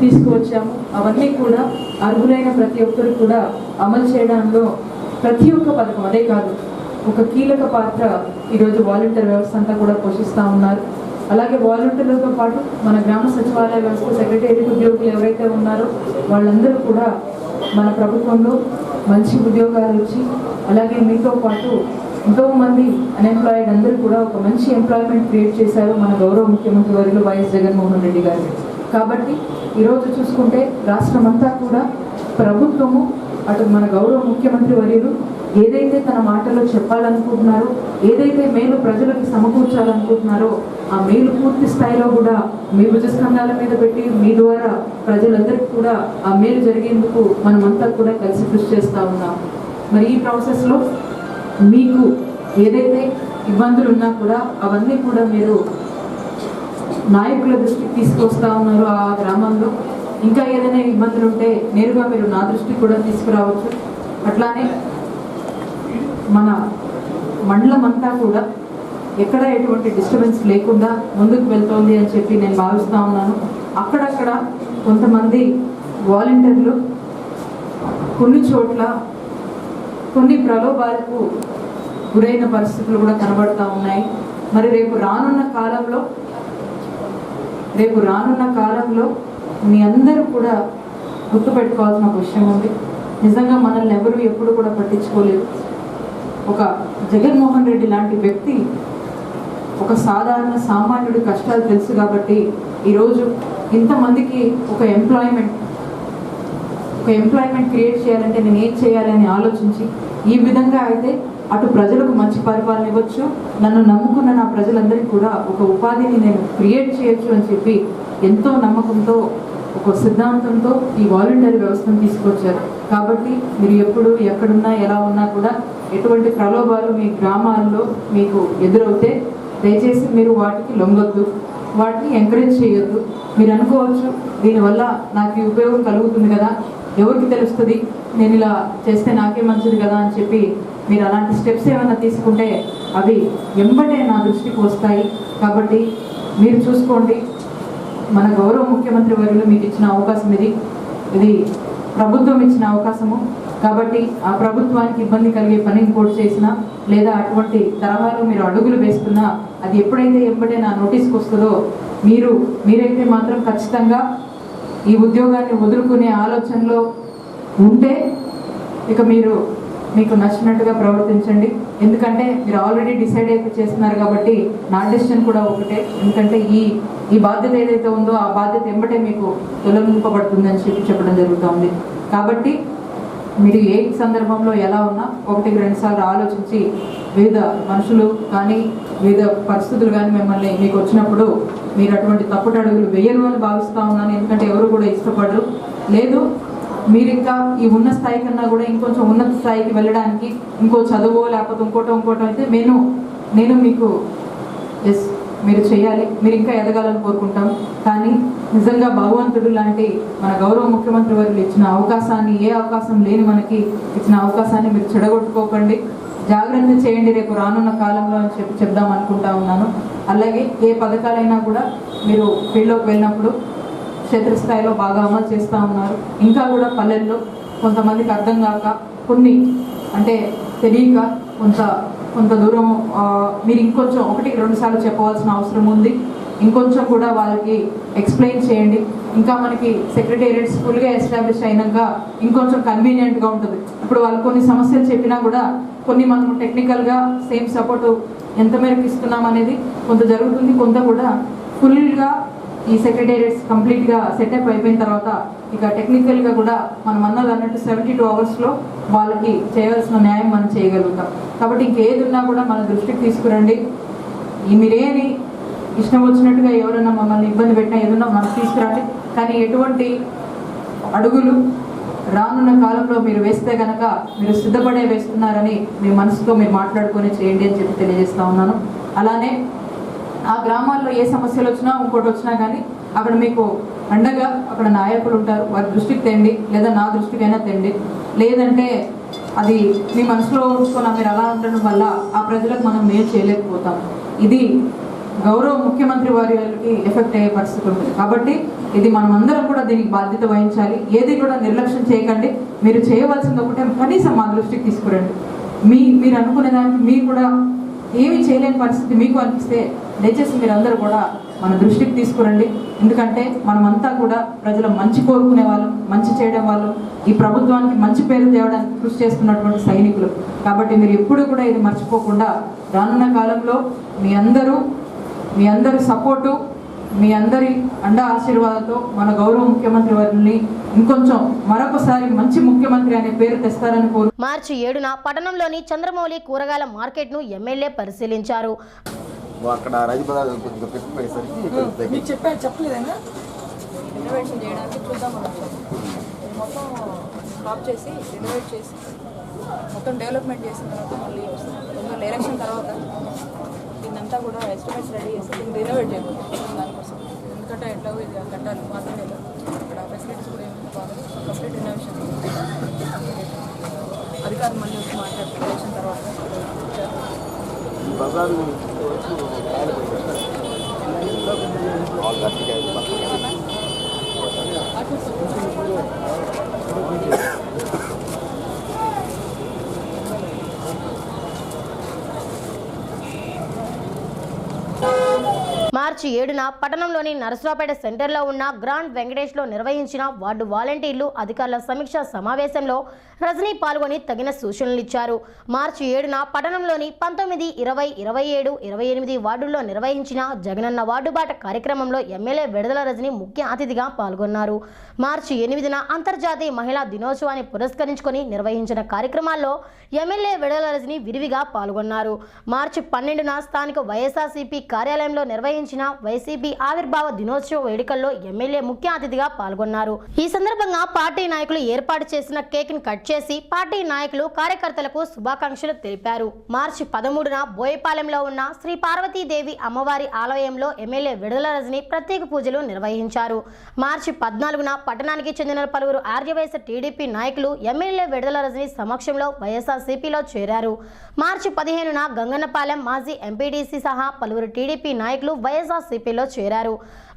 తీసుకువచ్చాము. అవన్నీ కూడా అర్హులైన ప్రతి ఒక్కరు కూడా అమలు చేయడంలో ప్రతి ఒక్క పథకం అదే కాదు ఒక కీలక పాత్ర ఈరోజు వాలంటీర్ వ్యవస్థ అంతా కూడా పోషిస్తూ ఉన్నారు. అలాగే వాలంటీర్లతో పాటు మన గ్రామ సచివాలయ వ్యవస్థ సెక్రటేరియట్ ఉద్యోగులు ఎవరైతే ఉన్నారో వాళ్ళందరూ కూడా మన ప్రభుత్వంలో మంచి ఉద్యోగాలు ఇచ్చి, అలాగే మీతో పాటు ఎంతోమంది అన్ఎంప్లాయిడ్ అందరూ కూడా ఒక మంచి ఎంప్లాయ్మెంట్ క్రియేట్ చేశారు మన గౌరవ ముఖ్యమంత్రి వర్యులు వైఎస్ జగన్మోహన్ రెడ్డి గారు. కాబట్టి ఈరోజు చూసుకుంటే రాష్ట్రం అంతా కూడా ప్రభుత్వము అటు మన గౌరవ ముఖ్యమంత్రి వర్యులు ఏదైతే తన మాటలో చెప్పాలనుకుంటున్నారో, ఏదైతే మేలు ప్రజలకు సమకూర్చాలనుకుంటున్నారో ఆ మేలు పూర్తి స్థాయిలో కూడా మీ భుజస్కంధాల మీద పెట్టి మీ ద్వారా ప్రజలందరికీ కూడా ఆ మేలు జరిగేందుకు మనమంతా కూడా కలిసి కృషి చేస్తూ ఉన్నాం. మరి ఈ ప్రాసెస్లో మీకు ఏదైతే ఇబ్బందులు ఉన్నా కూడా అవన్నీ కూడా మీరు నాయకుల దృష్టికి తీసుకొస్తా ఉన్నారు. ఆ గ్రామంలో ఇంకా ఏదైనా ఇబ్బందులు ఉంటే నేరుగా మీరు నా దృష్టికి కూడా తీసుకురావచ్చు. అట్లానే మన మండలం అంతా కూడా ఎక్కడ ఎటువంటి డిస్టర్బెన్స్ లేకుండా ముందుకు వెళ్తోంది అని చెప్పి నేను భావిస్తూ ఉన్నాను. అక్కడక్కడ కొంతమంది వాలంటీర్లు కొన్ని చోట్ల కొన్ని ప్రలోభాలకు గురైన పరిస్థితులు కూడా కనబడుతూ ఉన్నాయి. మరి రేపు రానున్న కాలంలో మీ అందరూ కూడా గుర్తుపెట్టుకోవాల్సిన ఒక విషయం ఉంది. నిజంగా మనల్ని ఎవరు ఎప్పుడు కూడా పట్టించుకోలేదు. ఒక జగన్మోహన్ రెడ్డి లాంటి వ్యక్తి ఒక సాధారణ సామాన్యుడి కష్టాలు తెలుసు కాబట్టి ఈరోజు ఇంతమందికి ఒక ఎంప్లాయ్మెంట్ క్రియేట్ చేయాలంటే నేను ఏం చేయాలని ఆలోచించి ఈ విధంగా అయితే అటు ప్రజలకు మంచి పరిపాలన ఇవ్వచ్చు, నన్ను నమ్ముకున్న నా ప్రజలందరికీ కూడా ఒక ఉపాధిని నేను క్రియేట్ చేయొచ్చు అని చెప్పి ఎంతో నమ్మకంతో ఒక సిద్ధాంతంతో ఈ వాలంటరీ వ్యవస్థను తీసుకొచ్చారు. కాబట్టి మీరు ఎప్పుడు ఎక్కడున్నా ఎలా ఉన్నా కూడా ఎటువంటి ప్రలోభాలు మీ గ్రామాల్లో మీకు ఎదురవుతే దయచేసి మీరు వాటికి లొంగొద్దు, వాటిని ఎంకరేజ్ చేయొద్దు. మీరు అనుకోవచ్చు దీనివల్ల నాకు ఈ ఉపయోగం కలుగుతుంది కదా, ఎవరికి తెలుస్తుంది, నేను ఇలా చేస్తే నాకే మంచిది కదా అని చెప్పి మీరు అలాంటి స్టెప్స్ ఏమైనా తీసుకుంటే అవి వెంబడే నా దృష్టికి వస్తాయి. కాబట్టి మీరు చూసుకోండి, మన గౌరవ ముఖ్యమంత్రి వర్యులు మీకు ఇచ్చిన అవకాశం ఇది ప్రభుత్వం ఇచ్చిన అవకాశము. కాబట్టి ఆ ప్రభుత్వానికి ఇబ్బంది కలిగే పని ఇంకోటి చేసినా లేదా అటువంటి తరహాలో మీరు అడుగులు వేస్తున్నా అది ఎప్పుడైతే వెంబడే నా నోటీస్కి వస్తుందో మీరైతే మాత్రం ఖచ్చితంగా ఈ ఉద్యోగాన్ని వదులుకునే ఆలోచనలో ఉంటే ఇక మీకు నచ్చినట్టుగా ప్రవర్తించండి. ఎందుకంటే మీరు ఆల్రెడీ డిసైడ్ అయితే చేస్తున్నారు కాబట్టి నా డెసిషన్ కూడా ఒకటే. ఎందుకంటే ఈ బాధ్యత ఏదైతే ఉందో ఆ బాధ్యత వెంబటే మీకు తొలగింపబడుతుందని చెప్పడం జరుగుతుంది. కాబట్టి మీరు ఏ సందర్భంలో ఎలా ఉన్నా 1-2 సార్లు ఆలోచించి వివిధ మనుషులు కానీ వివిధ పరిస్థితులు కానీ మీకు వచ్చినప్పుడు మీరు అటువంటి తప్పుడు అడుగులు వేయరు అని భావిస్తూ ఉన్నాను. ఎందుకంటే ఎవరు కూడా ఇష్టపడరు. లేదు మీరు ఇంకా ఈ ఉన్న స్థాయి కన్నా కూడా ఇంకొంచెం ఉన్నత స్థాయికి వెళ్ళడానికి ఇంకో చదువు లేకపోతే ఇంకోటం అయితే నేను మీకు మీరు చేయాలి, మీరు ఇంకా ఎదగాలని కోరుకుంటాం. కానీ నిజంగా భగవంతుడు లాంటి మన గౌరవ ముఖ్యమంత్రి వారు ఇచ్చిన అవకాశాన్ని, ఏ అవకాశం లేని మనకి ఇచ్చిన అవకాశాన్ని మీరు చెడగొట్టుకోకండి, జాగ్రత్త చేయండి రేపు రానున్న కాలంలో అని చెప్దాం అనుకుంటా ఉన్నాను. అలాగే ఏ పథకాలైనా కూడా మీరు ఫీల్డ్లోకి వెళ్ళినప్పుడు క్షేత్రస్థాయిలో బాగా అమలు చేస్తూ ఉన్నారు. ఇంకా కూడా పల్లెల్లో కొంతమందికి అర్థం కాక కొన్ని అంటే తెలియక కొంత దూరం మీరు ఇంకొంచెం 1-2 సార్లు చెప్పవలసిన అవసరం ఉంది. ఇంకొంచెం కూడా వాళ్ళకి ఎక్స్ప్లెయిన్ చేయండి. ఇంకా మనకి సెక్రటేరియట్స్ ఫుల్గా ఎస్టాబ్లిష్ అయినాక ఇంకొంచెం కన్వీనియంట్గా ఉంటుంది. ఇప్పుడు వాళ్ళు కొన్ని సమస్యలు చెప్పినా కూడా కొన్ని మనం టెక్నికల్గా సేమ్ సపోర్టు ఎంత మేరకు ఇస్తున్నాం అనేది కొంత జరుగుతుంది. కొంత కూడా ఫుల్గా ఈ సెక్రటేరియట్స్ కంప్లీట్గా సెటప్ అయిపోయిన తర్వాత ఇక టెక్నికల్గా కూడా మనం అన్నట్టు 72 అవర్స్లో వాళ్ళకి చేయవలసిన న్యాయం మనం చేయగలుగుతాం. కాబట్టి ఇంకేది ఉన్నా కూడా మన దృష్టికి తీసుకురండి. మీరేమి ఇష్టం వచ్చినట్టుగా ఎవరైనా మమ్మల్ని ఇబ్బంది పెట్టినా ఏదన్నా మనకు తీసుకురండి. కానీ ఎటువంటి అడుగులు రానున్న కాలంలో మీరు వేస్తే కనుక మీరు సిద్ధపడే వేస్తున్నారని మీ మనసుతో మీరు మాట్లాడుకొని చేయండి అని చెప్పి తెలియజేస్తా ఉన్నాను. అలానే ఆ గ్రామాల్లో ఏ సమస్యలు వచ్చినా ఇంకోటి వచ్చినా కానీ అక్కడ మీకు అండగా అక్కడ నాయకులు ఉంటారు, వారి దృష్టికి తెండి, లేదా నా దృష్టికైనా తెండి. లేదంటే అది మీ మనసులో ఉంచుకున్న మీరు అలా ఉండడం వల్ల ఆ ప్రజలకు మనం మేలు చేయలేకపోతాం. ఇది గౌరవ ముఖ్యమంత్రి వారికి ఎఫెక్ట్ అయ్యే పరిస్థితి ఉంటుంది. కాబట్టి ఇది మనం అందరం కూడా దీనికి బాధ్యత వహించాలి. ఏది కూడా నిర్లక్ష్యం చేయకండి. మీరు చేయవలసింది ఒకటే, కనీసం మా దృష్టికి తీసుకురండి. మీరు అనుకునే దానికి మీరు కూడా ఏమీ చేయలేని పరిస్థితి మీకు అనిపిస్తే దయచేసి మీరు అందరూ కూడా మన దృష్టికి తీసుకురండి. ఎందుకంటే మనమంతా కూడా ప్రజల మంచి కోరుకునే వాళ్ళం, మంచి చేయడం వాళ్ళు, ఈ ప్రభుత్వానికి మంచి పేరు తేవడానికి కృషి చేస్తున్నటువంటి సైనికులు. కాబట్టి మీరు ఎప్పుడు కూడా ఇది మర్చిపోకుండా రానున్న కాలంలో మీ అందరి సపోర్టు, మీ అందరి అండ ఆశీర్వాదంతో మన గౌరవ ముఖ్యమంత్రి వారిని ఇంకొంచెం మరొకసారి మంచి ముఖ్యమంత్రి అనే పేరు తెస్తారని కోరు. మార్చి 7న పట్టణంలోని చంద్రమౌళి కూరగాయల మార్కెట్ను ఎమ్మెల్యే పరిశీలించారు. అక్కడ చెప్పలేదైనా రెనోవేషన్ చేయడానికి చూద్దాం మొత్తం స్టాప్ చేసి రెనోవేట్ చేసి మొత్తం డెవలప్మెంట్ చేసిన తర్వాత మళ్ళీ వస్తుంది. ఎలక్షన్ తర్వాత దీన్నంతా కూడా ఎస్టిమేట్స్ రెడీ చేసి దీన్ని రెనోవేట్ చేయబోతున్నాం దానికోసం. ఎందుకంటే ఎట్లా ఇది కట్టాలి మాత్రమే ఇక్కడ ఫెసిలిటీస్ కూడా ఏమైనా బాగా కంప్లీట్ రెనోవేషన్ అధికారులు మళ్ళీ వచ్చి మాట్లాడుతారు ఎలక్షన్ తర్వాత. మార్చి మార్చి 7న పట్టణంలోని నరసరావుపేట సెంటర్లో ఉన్న గ్రాండ్ వెంకటేష్లో నిర్వహించిన వార్డు వాలంటీర్లు అధికారుల సమీక్ష సమావేశంలో రజనీ పాల్గొని తగిన సూచనలు ఇచ్చారు. మార్చి 7న పట్టణంలోని 19, 20, 27, 28 వార్డుల్లో నిర్వహించిన జగనన్న వార్డు బాట కార్యక్రమంలో ఎమ్మెల్యే విడుదల రజనీ ముఖ్య అతిథిగా పాల్గొన్నారు. మార్చి 8న అంతర్జాతీయ మహిళా దినోత్సవాన్ని పురస్కరించుకొని నిర్వహించిన కార్యక్రమాల్లో ఎమ్మెల్యే విడుదల రజనీ విరివిగా పాల్గొన్నారు. మార్చి 12న స్థానిక వైఎస్ఆర్సీపీ కార్యాలయంలో నిర్వహించిన వైసీపీ ఆవిర్భావ దినోత్సవ వేడుకల్లో ఎమ్మెల్యే ముఖ్య అతిథిగా పాల్గొన్నారు. ఈ సందర్భంగా పార్టీ నాయకులు ఏర్పాటు చేసిన కేక్ ని కట్ చేసి పార్టీ నాయకులు కార్యకర్తలకు శుభాకాంక్షలు తెలిపారు. మార్చి 13న బోయపాలెంలో ఉన్న శ్రీ పార్వతీదేవి అమ్మవారి ఆలయంలో ఎమ్మెల్యే విడుదల రజనీ ప్రత్యేక పూజలు నిర్వహించారు. మార్చి 14న పట్టణానికి చెందిన పలువురు ఆర్యవైశ్య టీడీపీ నాయకులు ఎమ్మెల్యే విడుదల రజనీ సమక్షంలో వైఎస్ఆర్సీపీలో చేరారు. మార్చి 15న గంగన్నపాలెం మాజీ ఎంపీడీసీ సహా పలువురు టీడీపీ నాయకులు వైఎస్ఆర్సీపీలో చేరారు.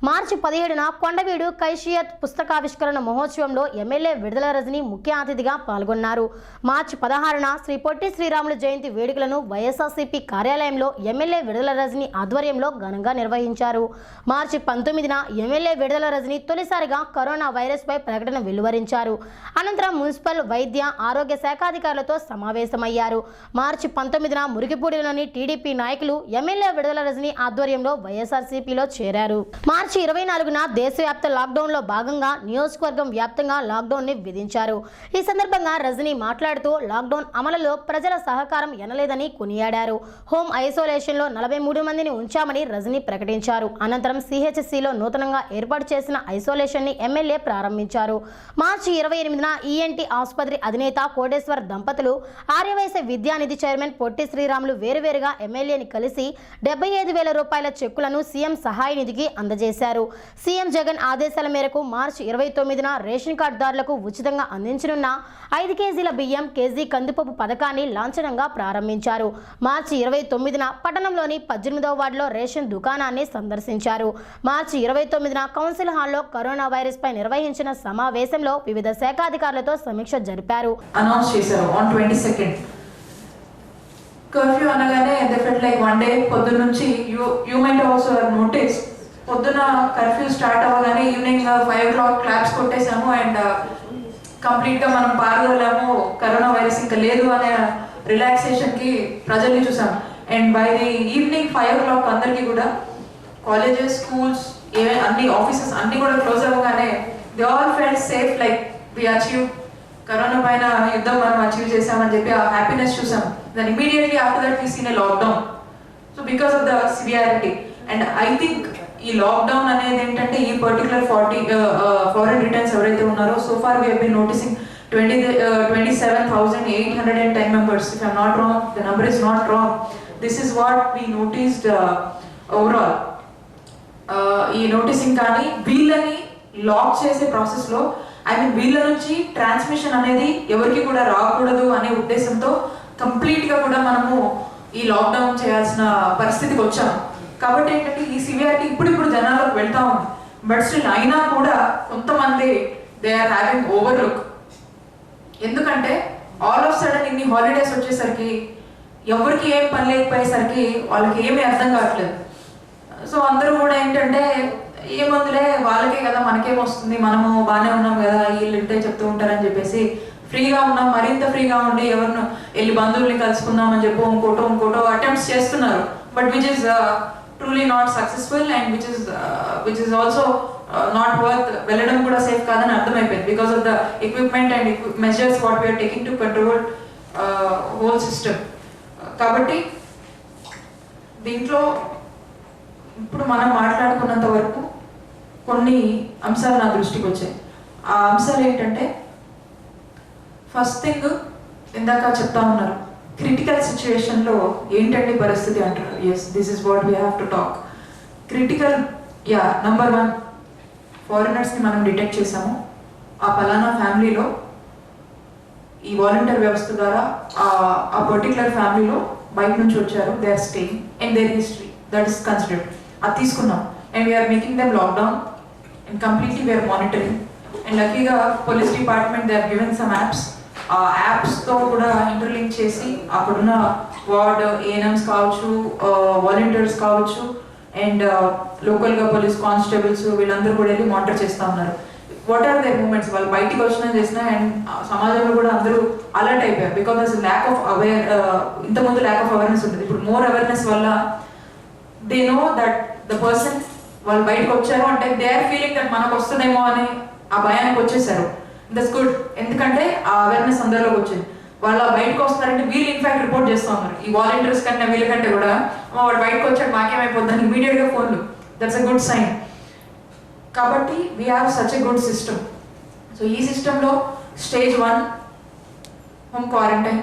మార్చి 17న కొండవీడు కైషియత్ పుస్తకావిష్కరణ మహోత్సవంలో ఎమ్మెల్యే విడుదల రజనీ ముఖ్య అతిథిగా పాల్గొన్నారు. మార్చి 16న శ్రీ పొట్టి శ్రీరాములు జయంతి వేడుకలను వైఎస్ఆర్సీపీ కార్యాలయంలో ఎమ్మెల్యే విడుదల రజనీ ఆధ్వర్యంలో ఘనంగా నిర్వహించారు. మార్చి 19న ఎమ్మెల్యే విడుదల రజనీ తొలిసారిగా కరోనా వైరస్ పై ప్రకటన వెలువరించారు. అనంతరం మున్సిపల్ వైద్య ఆరోగ్య శాఖాధికారులతో సమావేశమయ్యారు. మార్చి 19న మురికిపూడిలోని టీడీపీ నాయకులు ఎమ్మెల్యే విడుదల రజనీ ఆధ్వర్యంలో వైఎస్ఆర్సీపీలో చేరారు. మార్చి 24న దేశవ్యాప్త లాక్డౌన్లో భాగంగా నియోజకవర్గం వ్యాప్తంగా లాక్డౌన్ ని విధించారు. ఈ సందర్భంగా రజనీ మాట్లాడుతూ లాక్డౌన్ అమలులో ప్రజల సహకారం ఎనలేదని కొనియాడారు. హోమ్ ఐసోలేషన్లో 43 మందిని ఉంచామని రజనీ ప్రకటించారు. అనంతరం సిహెచ్సిలో నూతనంగా ఏర్పాటు చేసిన ఐసోలేషన్ ని ఎమ్మెల్యే ప్రారంభించారు. మార్చి 28న ఈఎన్టీ ఆసుపత్రి అధినేత కోటేశ్వర్ దంపతులు ఆర్యవైశ్య విద్యానిధి చైర్మన్ పొట్టి శ్రీరాములు వేరువేరుగా ఎమ్మెల్యేని కలిసి 75,000 రూపాయల చెక్కులను సీఎం సహాయ నిధికి అందజేశారు. సీఎం జగన్ ఆదేశాల మేరకు మార్చి 29న రేషన్ కార్డుదారులకు ఉచితంగా అందించనున్న 5 కేజీల బియ్యం, కేజీ కందిపప్పు పథకాన్ని లాంఛనంగా ప్రారంభించారు. మార్చి 29న పట్టణంలోని 18వ వార్డులో రేషన్ దుకాణాన్ని సందర్శించారు. మార్చి 29న కౌన్సిల్ హాల్లో కరోనా వైరస్ పై నిర్వహించిన సమావేశంలో వివిధ శాఖాధికారులతో సమీక్ష జరిపారు. అనౌన్స్ చేశారు ఆన్ 22nd. కర్ఫ్యూ అనగానే they felt like one day పొద్దున్న నుంచి you might also have notice పొద్దున కర్ఫ్యూ స్టార్ట్ అవ్వగానే ఈవినింగ్ 5 o'clock క్లాప్స్ కొట్టేసాము అండ్ కంప్లీట్గా మనం పాల్గొనలేము, కరోనా వైరస్ ఇంకా లేదు అనే రిలాక్సేషన్కి ప్రజల్ని చూసాం. And by the evening 5 o'clock అందరికీ కూడా కాలేజెస్, స్కూల్స్, అన్ని ఆఫీసెస్ అన్ని కూడా క్లోజ్ అవ్వగానే they all felt safe, like we achieve, corona పైన యుద్ధం మనం అచీవ్ చేసామని చెప్పి ఆ హ్యాపీనెస్ చూసాం. Then immediately after that we seen a lockdown. So because of the severity and I think ఈ లాక్డౌన్ అనేది ఏంటంటే ఈ పర్టికులర్ 40 ఫారెన్ రిటర్న్స్ ఎవరైతే ఉన్నారో so far we have been noticing 27,810 members. If I'm not wrong, the number is not wrong. This is what we noticed overall. ఈ noticing కానీ వీళ్ళని lock చేసే ప్రాసెస్లో వీళ్ళ నుంచి ట్రాన్స్మిషన్ అనేది ఎవరికి కూడా రాకూడదు అనే ఉద్దేశంతో కంప్లీట్గా కూడా మనము ఈ లాక్డౌన్ చేయాల్సిన పరిస్థితికి వచ్చాము. కాబట్టి ఏంటంటే ఈ సివియారిటీ ఇప్పుడు జనాలకు వెళ్తా ఉంది. బట్ స్టిల్ అయినా కూడా కొంతమంది దే ఆర్ హ్యావింగ్ ఓవర్లుక్. ఎందుకంటే ఆల్ ఆఫ్ సడన్ ఇన్ని హాలిడేస్ వచ్చేసరికి ఎవరికి ఏం పని లేకపోయేసరికి వాళ్ళకి ఏమీ అర్థం కావట్లేదు. సో అందరూ కూడా ఏంటంటే ఏమందులే వాళ్ళకే కదా మనకేమొస్తుంది, మనము బాగానే ఉన్నాం కదా, వీళ్ళు ఇంటే చెప్తూ ఉంటారని చెప్పేసి ఫ్రీగా ఉన్నాం, మరింత ఫ్రీగా ఉండి ఎవరిను వెళ్ళి బంధువుల్ని కలుసుకుందామని చెప్పి ఇంకోటో అటెంప్ట్స్ చేస్తున్నారు. But which is truly not successful and which is also not worth. వెళ్ళడం కూడా సేఫ్ కాదని అర్థమైపోయింది because of the equipment and measures what we're taking to control whole system. కాబట్టి దీంట్లో ఇప్పుడు మనం మాట్లాడుకున్నంత వరకు కొన్ని అంశాలు నా దృష్టికి వచ్చాయి. ఆ అంశాలు ఏంటంటే ఫస్ట్ థింగ్ ఇందాక చెప్తా ఉన్నారు క్రిటికల్ సిచ్యువేషన్లో ఏంటండి పరిస్థితి అంటారు. Yes, this is what we have to talk. Critical number 1 ఫారినర్స్ని మనం డిటెక్ట్ చేసాము. ఆ పలానా ఫ్యామిలీలో ఈ వాలంటీర్ వ్యవస్థ ద్వారా ఆ పర్టికులర్ ఫ్యామిలీలో బయట నుంచి వచ్చారు, they are staying and their history that is considered. అది తీసుకున్నాం and we are making them lockdown and completely we are monitoring. And లక్కీగా police department they are given some apps. ఆ యాప్స్తో కూడా ఇంటర్లింక్ చేసి అక్కడున్న వార్డ్ ఏఎన్ఎంస్ కావచ్చు, వాలంటీర్స్ కావచ్చు, అండ్ లోకల్గా పోలీస్ కానిస్టేబుల్స్ వీళ్ళందరూ కూడా వెళ్ళి మానిటర్ చేస్తూ ఉన్నారు. What are their movements? వాళ్ళు బయటికి వచ్చినా చేసినా అండ్ సమాజంలో కూడా అందరూ అలర్ట్ అయిపోయారు. బికాస్ దస్ ల్యాక్ ఆఫ్ ఇంతకుముందు ల్యాక్ ఆఫ్ అవేర్నెస్ ఉంటుంది, ఇప్పుడు మోర్ అవేర్నెస్ వల్ల they know that the person వాళ్ళు బయటకు వచ్చారు అంటే దే ఆర్ ఫీలింగ్ దట్ మనకు వస్తుందేమో అని ఆ భయానికి వచ్చేసారు. దట్స్ గుడ్, ఎందుకంటే ఆ అవేర్నెస్ అందరిలోకి వచ్చింది. వాళ్ళు బయటకు వస్తున్నారంటే వీళ్ళు ఇన్ఫాక్ట్ రిపోర్ట్ చేస్తూ ఉన్నారు. ఈ వాలంటీర్స్ కంటే వీళ్ళకంటే కూడా వాడు బయటకు వచ్చాడు మాకేమైపోద్దని ఇమీడియట్గా ఫోన్లు. That's a good sign. కాబట్టి we have such a good system. So ఈ సిస్టంలో stage 1 home quarantine,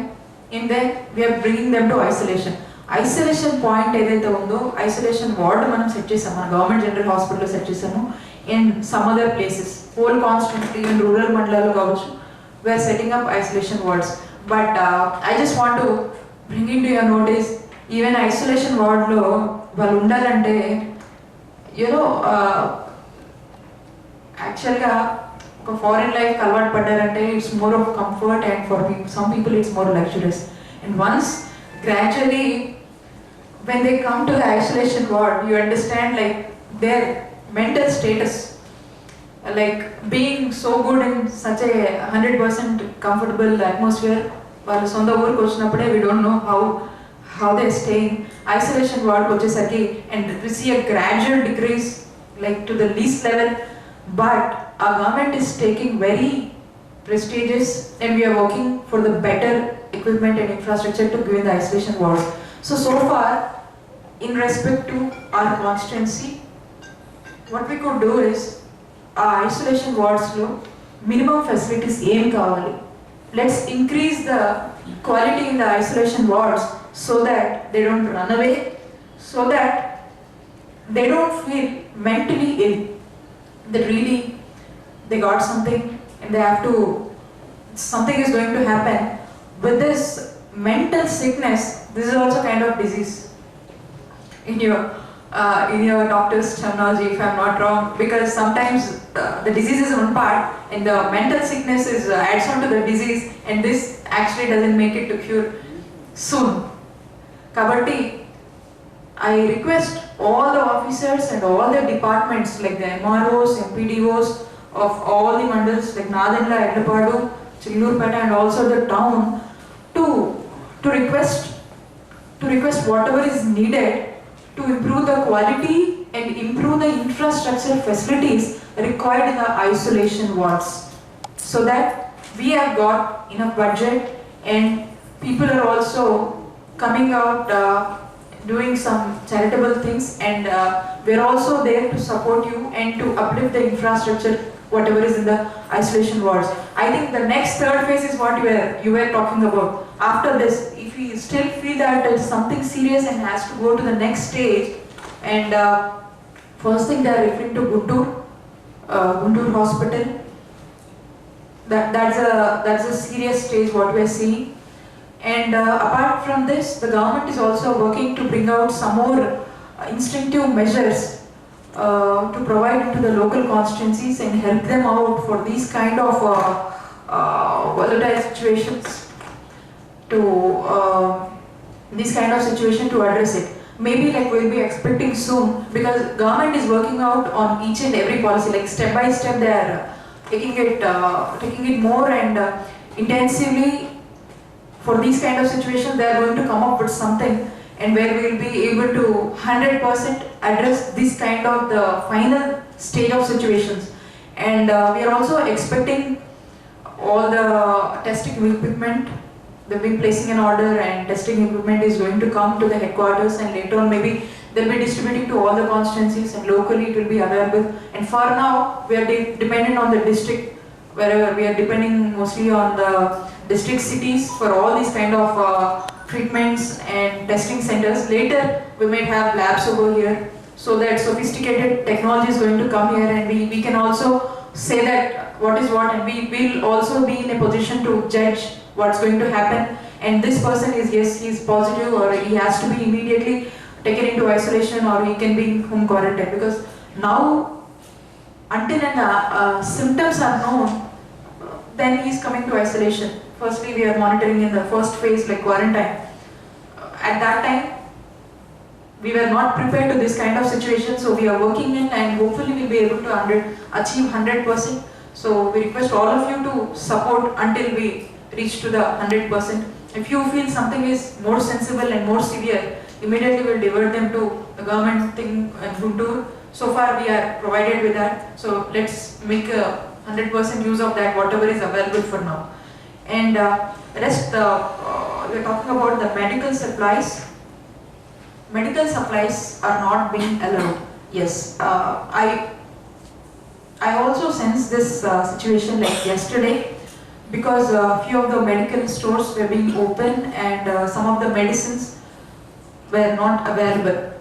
and then we are bringing them to isolation. Isolation point ఏదైతే ఉందో ఐసోలేషన్ వార్డ్ మనం సెట్ చేసాం, మన గవర్నమెంట్ జనరల్ హాస్పిటల్లో సెట్ చేసాము. And some other places whole constituency even rural మండలాలు కావచ్చు we are setting up isolation wards. But I just want to bring into your notice, even isolation వార్డ్లో వాళ్ళు ఉండాలంటే యూనో యాక్చువల్గా ఒక ఫారిన్ లైఫ్ అలవాటు పడ్డారంటే it's more of comfort and for some people it's more luxurious. And once gradually when they come to the isolation ward you understand like their mental status, like being so good in such a 100% comfortable atmosphere. వాళ్ళు సొంత ఊరికి వచ్చినప్పుడే we don't know how they are staying. Isolation ward వచ్చేసరికి and we see a gradual decrease like to the least level, but our government is taking very prestigious and we are working for the better equipment and infrastructure to give in the isolation wards. So far in respect to our constituency, what we could do is our isolation wards lo minimum facilities aim kavali. Let's increase the quality in the isolation wards so that they don't run away, so that they don't feel mentally ill, that really they got something and they have to, something is going to happen. With this mental sickness, this is also kind of disease in your doctor's terminology, if I'm not wrong, because sometimes the disease is one part and the mental sickness is adds on to the disease, and this actually doesn't make it to cure soon. Kabatti, I request all the officers and all the departments like the MROs, MPDOs of all the mandals like Nadandla, Edlapadu, Chillurpeta and also the town to request whatever is needed to improve the quality and improve the infrastructure facilities required in the isolation wards, so that we have got enough budget and people are also coming out doing some charitable things, and we are also there to support you and to uplift the infrastructure whatever is in the isolation wards. I think the next third phase is what you were talking about. After this, if we still feel that it's something serious and has to go to the next stage, and first thing they are referring to Guntur hospital. That's a serious stage what we are seeing. And apart from this, the government is also working to bring out some more instinctive measures to provide into the local constituencies and help them out for these kind of volatile situations, to address it. Maybe like we'll be expecting soon, because government is working out on each and every policy, like step by step they are taking it more and intensively. For these kind of situations they are going to come up with something, and where we will be able to 100% address this kind of the final stage of situations. And we are also expecting all the testing equipment. They'll be placing an order and testing equipment is going to come to the headquarters, and later on maybe they'll be distributing to all the constituencies, and locally it will be available. And for now we are dependent on the district, wherever we are depending mostly on the district cities for all these kind of treatments and testing centers. Later we might have labs over here, so that sophisticated technology is going to come here, and we can also say that what is what, and we will also be in a position to judge what's going to happen. And this person is, yes, he is positive, or he has to be immediately taken into isolation, or he can be in home quarantine. Because now until symptoms are known, then he is coming to isolation. Firstly, we are monitoring in the first phase like quarantine. At that time we were not prepared to this kind of situation, so we are working in and hopefully we'll be able to achieve 100%. So we request all of you to support until we reach to the 100%. If you feel something is more sensible and more severe, immediately we'll divert them to the government thing and Guntur. So far we are provided with that. So let's make a 100% use of that, whatever is available for now. And rest, we're talking about the medical supplies. Medical supplies are not being allowed. Yes, I also sense this situation like yesterday, because a few of the medical stores were being open and some of the medicines were not available.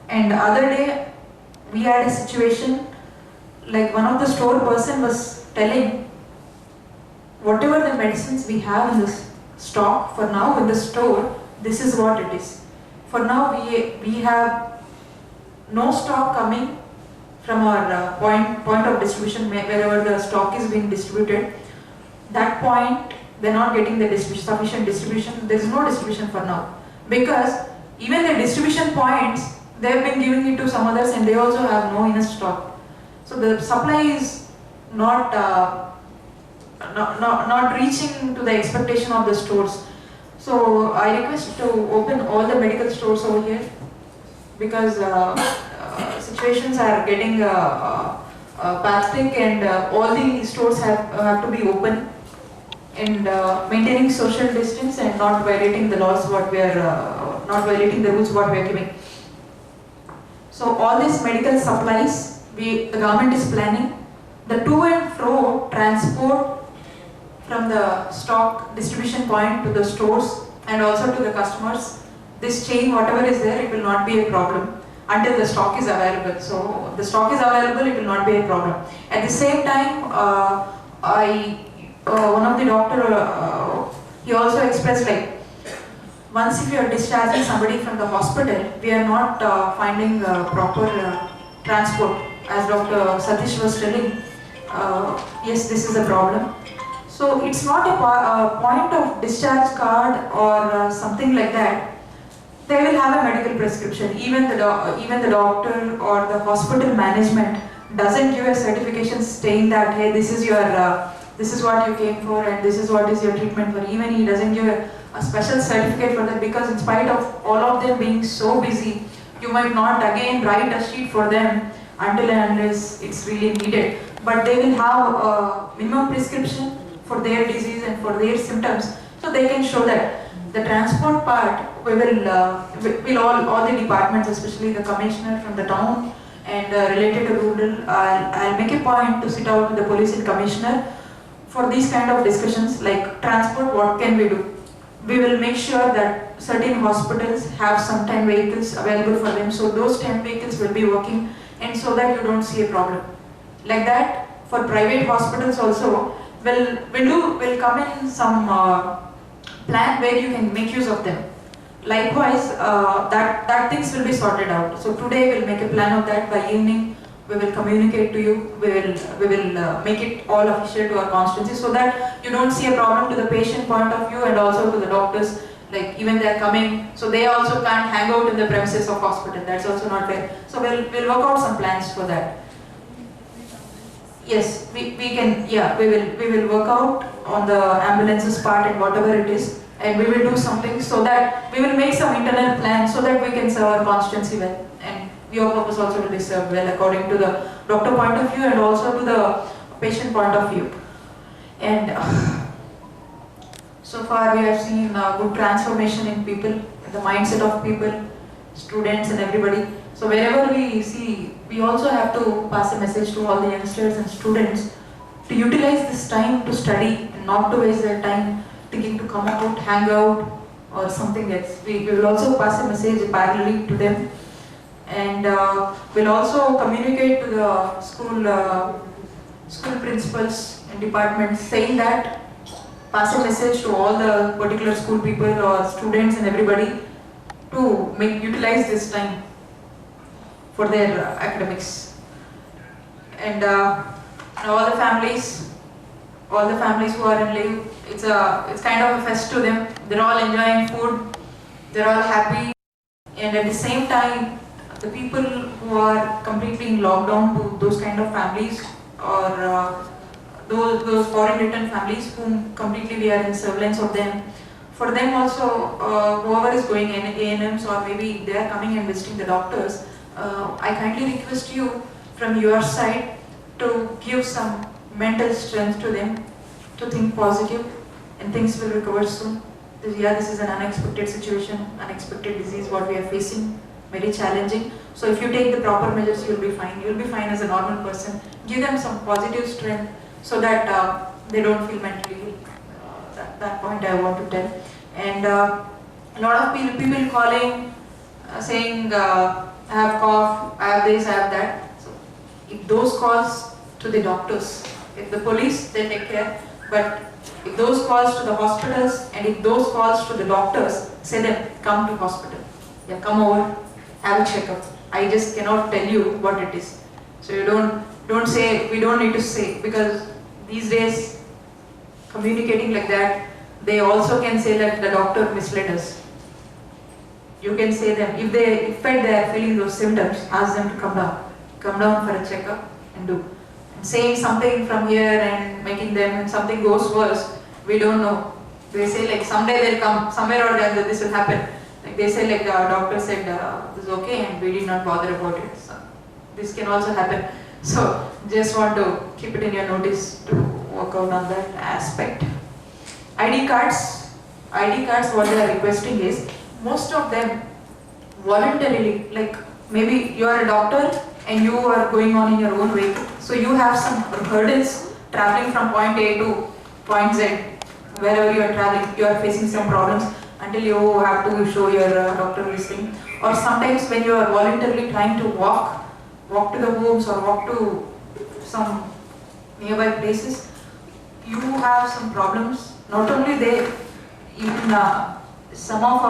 And other day we had a situation like one of the store person was telling, whatever the medicines we have in this stock for now in the store, this is what it is. For now we have no stock coming from our point of distribution, wherever the stock is being distributed. That point they're not getting the sufficient distribution. There is no distribution for now, because even the distribution points, they have been giving it to some others and they also have no enough stock. So the supply is not reaching to the expectation of the stores. So I request to open all the medical stores over here, because situations are getting pathetic and all the stores have to be open, and maintaining social distance and not violating the laws what we are not violating the rules what we are giving. So all these medical supplies, the government is planning the to and fro transport from the stock distribution point to the stores and also to the customers. This chain, whatever is there, it will not be a problem until the stock is available. So the stock is available, it will not be a problem. At the same time, one of the doctor, he also expressed like, once if you are discharging somebody from the hospital, we are not finding proper transport. As Dr. Satish was telling, yes, this is a problem. So it's not a point of discharge card or something like that. They will have a medical prescription. Even the doctor or the hospital management doesn't give a certification saying that, hey, this is your this is what you came for and this is what is your treatment for. Even he doesn't give a special certificate for that, because in spite of all of them being so busy, you might not again write a sheet for them until and unless it's really needed. But they will have a minimum prescription for their disease and for their symptoms, so they can show that. The transport part, we will all the departments, especially the commissioner from the town and related to rural, I'll make a point to sit out with the police and commissioner for these kind of discussions, like transport, what can we do? We will make sure that certain hospitals have some 10 vehicles available for them, so those 10 vehicles will be working, and so that you don't see a problem. Like that, for private hospitals also, will come in some plan where you can make use of them. Likewise, that things will be sorted out. So today we'll make a plan of that. By evening, we will communicate to you. We will make it all official to our constituency, so that you don't see a problem to the patient point of view and also to the doctors. Like even they are coming, so they also can't hang out in the premises of hospital. That's also not fair. So we'll work out some plans for that. Yes, we can, yeah, we will work out on the ambulances part and whatever it is, and we will do something so that we will make some internal plan so that we can serve our constituency well, and your purpose also will be served well according to the doctor point of view and also to the patient point of view. And so far we have seen good transformation in people, in the mindset of people, students and everybody. So wherever we see, we also have to pass a message to all the youngsters and students to utilize this time to study and not to waste their time thinking to come out, hang out or something else. We will also pass a message parallelly to them, and we'll also communicate to the school principals and departments, saying that, pass a message to all the particular school people or students and everybody to utilize this time for their academics. And all the families who are in leave, it's kind of a fest to them. They're all enjoying food, they're all happy. and at the same time, the people who are completely in lockdown, to those kind of families, or those foreign return families whom completely we are in surveillance of them. For them also, whoever is going in ANMs, or maybe they are coming and visiting the doctors, I kindly request you from your side to give some mental strength to them, to think positive, and things will recover soon. This is an unexpected situation, unexpected disease what we are facing, very challenging. So if you take the proper measures, you will be fine. You will be fine as a normal person. Give them some positive strength so that they don't feel mentally ill. That point I want to tell. And a lot of people calling, saying, I have cough, I have this, I have that. So if those calls to the doctors, if the police, they take care. But if those calls to the hospitals, and if those calls to the doctors, say them, come to hospital. Yeah, come over, have a checkup. I just cannot tell you what it is. So you don't say, we don't need to say, because these days, communicating like that, they also can say that the doctor misled us. You can say them, if they are feeling those symptoms, ask them to come down for a checkup and do. And saying something from here and making them, and something goes worse, we don't know. They say like someday they'll come, somewhere or the other this will happen. Like they say like the doctor said this is okay and we did not bother about it. So this can also happen. So just want to keep it in your notice to work out on that aspect. ID cards, what they are requesting is, most of them voluntarily, like maybe you are a doctor and you are going on in your own way, so you have some hurdles traveling from point A to point Z, wherever you are traveling, you are facing some problems until you have to show your doctor listing. Or sometimes when you are voluntarily trying to walk to the homes or walk to some nearby places, you have some problems. Not only they, even some of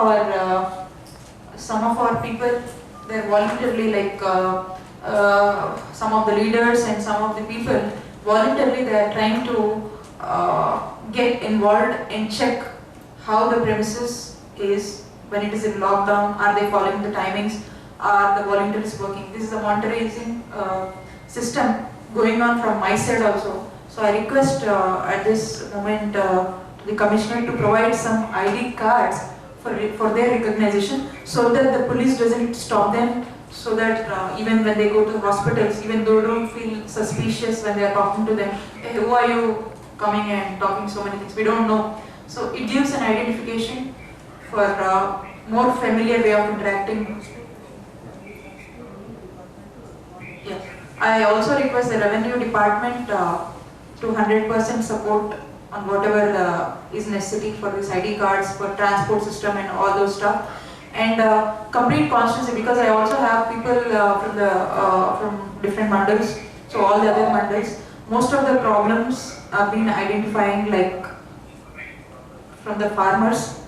our people, they are voluntarily like some of the leaders and some of the people voluntarily they are trying to get involved and check how the premises is when it is in lockdown. Are they following the timings? Are the volunteers working? This is a monitoring system going on from my side also. So I request at this moment the commissioner to provide some ID cards for their recognition, so that the police doesn't stop them, so that even when they go to hospitals, even though they don't feel suspicious when they are talking to them, hey, who are you coming and talking so many things, we don't know. So it gives an identification for more familiar way of interacting. Yeah. I also request the revenue department to 100% support on whatever is necessary for this ID cards, for transport system and all those stuff. And complete constancy, because I also have people from different mandals, so all the other mandals, most of the problems have been identifying like from the farmers.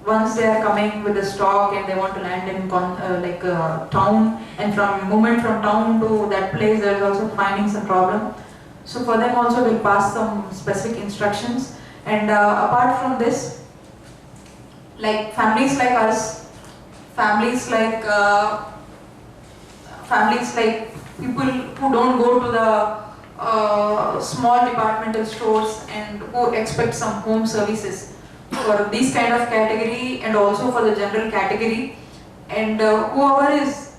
Once they are coming with the stock and they want to land in town, and from movement from town to that place, there is also finding some problem. So for them also we'll pass some specific instructions. And apart from this, like families like us, families like people who don't go to the small departmental stores and who expect some home services, for these kind of category and also for the general category, and whoever is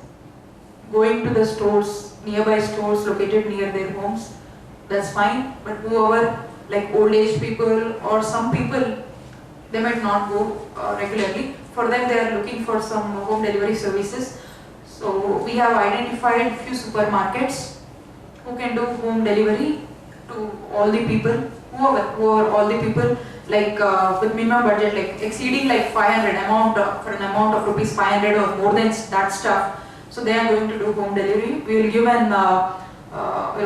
going to the stores, nearby stores located near their homes, that's fine. But whoever, like old age people or some people, they might not go regularly. For them, they are looking for some home delivery services. So we have identified few supermarkets who can do home delivery to all the people, who are all the people, like with minimum budget, like exceeding like 500 amount for an amount of rupees 500 or more than that stuff. So they are going to do home delivery. We will give an we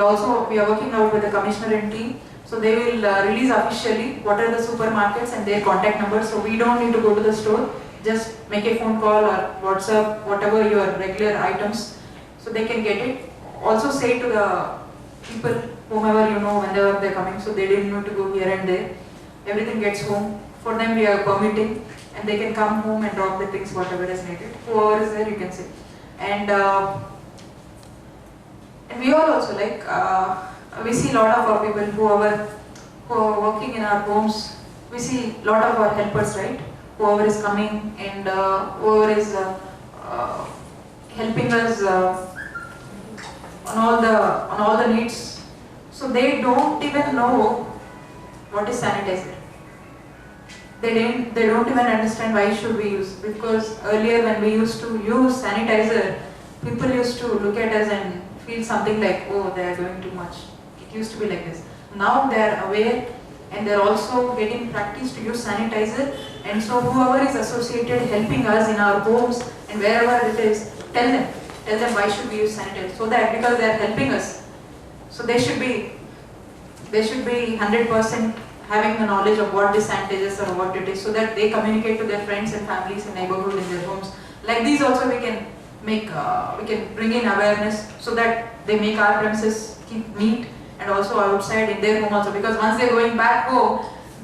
are working out with the commissioner and team. So they will release officially what are the supermarkets and their contact numbers. So we don't need to go to the store. Just make a phone call or WhatsApp, whatever your regular items, so they can get it. Also say to the people, whomever you know, whenever they're coming, so they didn't need to go here and there. Everything gets home. For them we are permitting. and they can come home and drop the things whatever is needed. Whoever is there, you can sit. And we all also we see a lot of our people who are working in our homes. We see a lot of our helpers, right? Whoever is coming and whoever is helping us on all the needs. So they don't even know what is sanitizer. They don't even understand why should we use, because earlier when we used to use sanitizer, people used to look at us and feel something like, oh, they are doing too much. It used to be like this. Now they are aware and they are also getting practice to use sanitizer, and so whoever is associated helping us in our homes and wherever it is, tell them why should we use sanitizer, so that because they are helping us, so they should be 100% having the knowledge of what these sanitizers are, what it is, so that they communicate to their friends and families in neighborhood, in their homes. Like these also we can bring in awareness so that they make our premises keep neat, and also outside in their home also, because once they're going back home,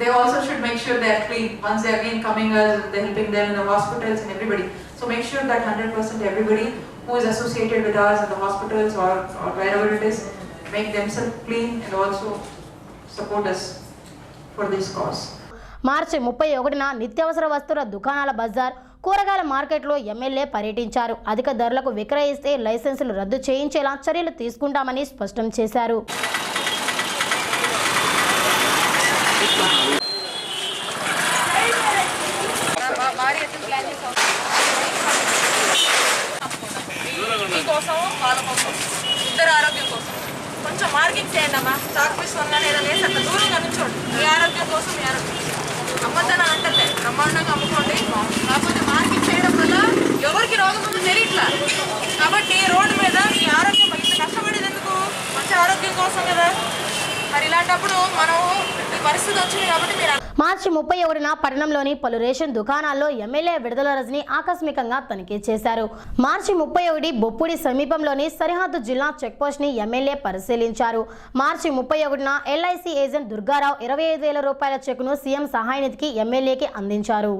they also should make sure they're clean. Once they're again coming us, they're helping them in the hospitals and everybody. So make sure that 100% everybody who is associated with us in the hospitals or wherever it is, make themselves clean and also support us for this cause. మార్చి 31న నిత్యావసర వస్తువుల దుకాణాల బజార్, కూరగాయల మార్కెట్లో MLA పర్యటించారు. అధిక ధరలకు విక్రయిస్తే లైసెన్సులు రద్దు చేయించేలా చర్యలు తీసుకుంటామని స్పష్టం చేశారు. మీకోసం వాళ్ళ కోసం ఇద్దరు ఆరోగ్యం కోసం కొంచెం మార్కింగ్ చేయండి అమ్మా. స్టాక్ పీస్ వల్ల ఏదైనా వేసి అట్లా దూరంగా నుంచోండి. మీ ఆరోగ్యం కోసం మీ ఆరోగ్యం అమ్మద్దని అంటే బ్రహ్మాండంగా అమ్ముకోండి. కాకపోతే మార్కింగ్ చేయడం వల్ల ఎవరికి రోగం ఉందో తెలియట్లా. కాబట్టి రోడ్డు మీద మీ ఆరోగ్యం ఇంత కష్టపడేది ఎందుకు? మంచి ఆరోగ్యం కోసం కదా. మరి ఇలాంటప్పుడు మనం ఈ పరిస్థితి వచ్చింది కాబట్టి మీరు మార్చి 31న పట్టణంలోని పలు రేషన్ దుకాణాల్లో ఎమ్మెల్యే విడుదల రజని ఆకస్మికంగా తనిఖీ చేశారు. మార్చి 31 బొప్పుడి సమీపంలోని సరిహద్దు జిల్లా చెక్పోస్ట్ ని ఎమ్మెల్యే పరిశీలించారు. మార్చి 31న ఎల్ఐసి ఏజెంట్ దుర్గారావు 25,000 రూపాయల చెక్కును సీఎం సహాయ నిధికి ఎమ్మెల్యేకి అందించారు.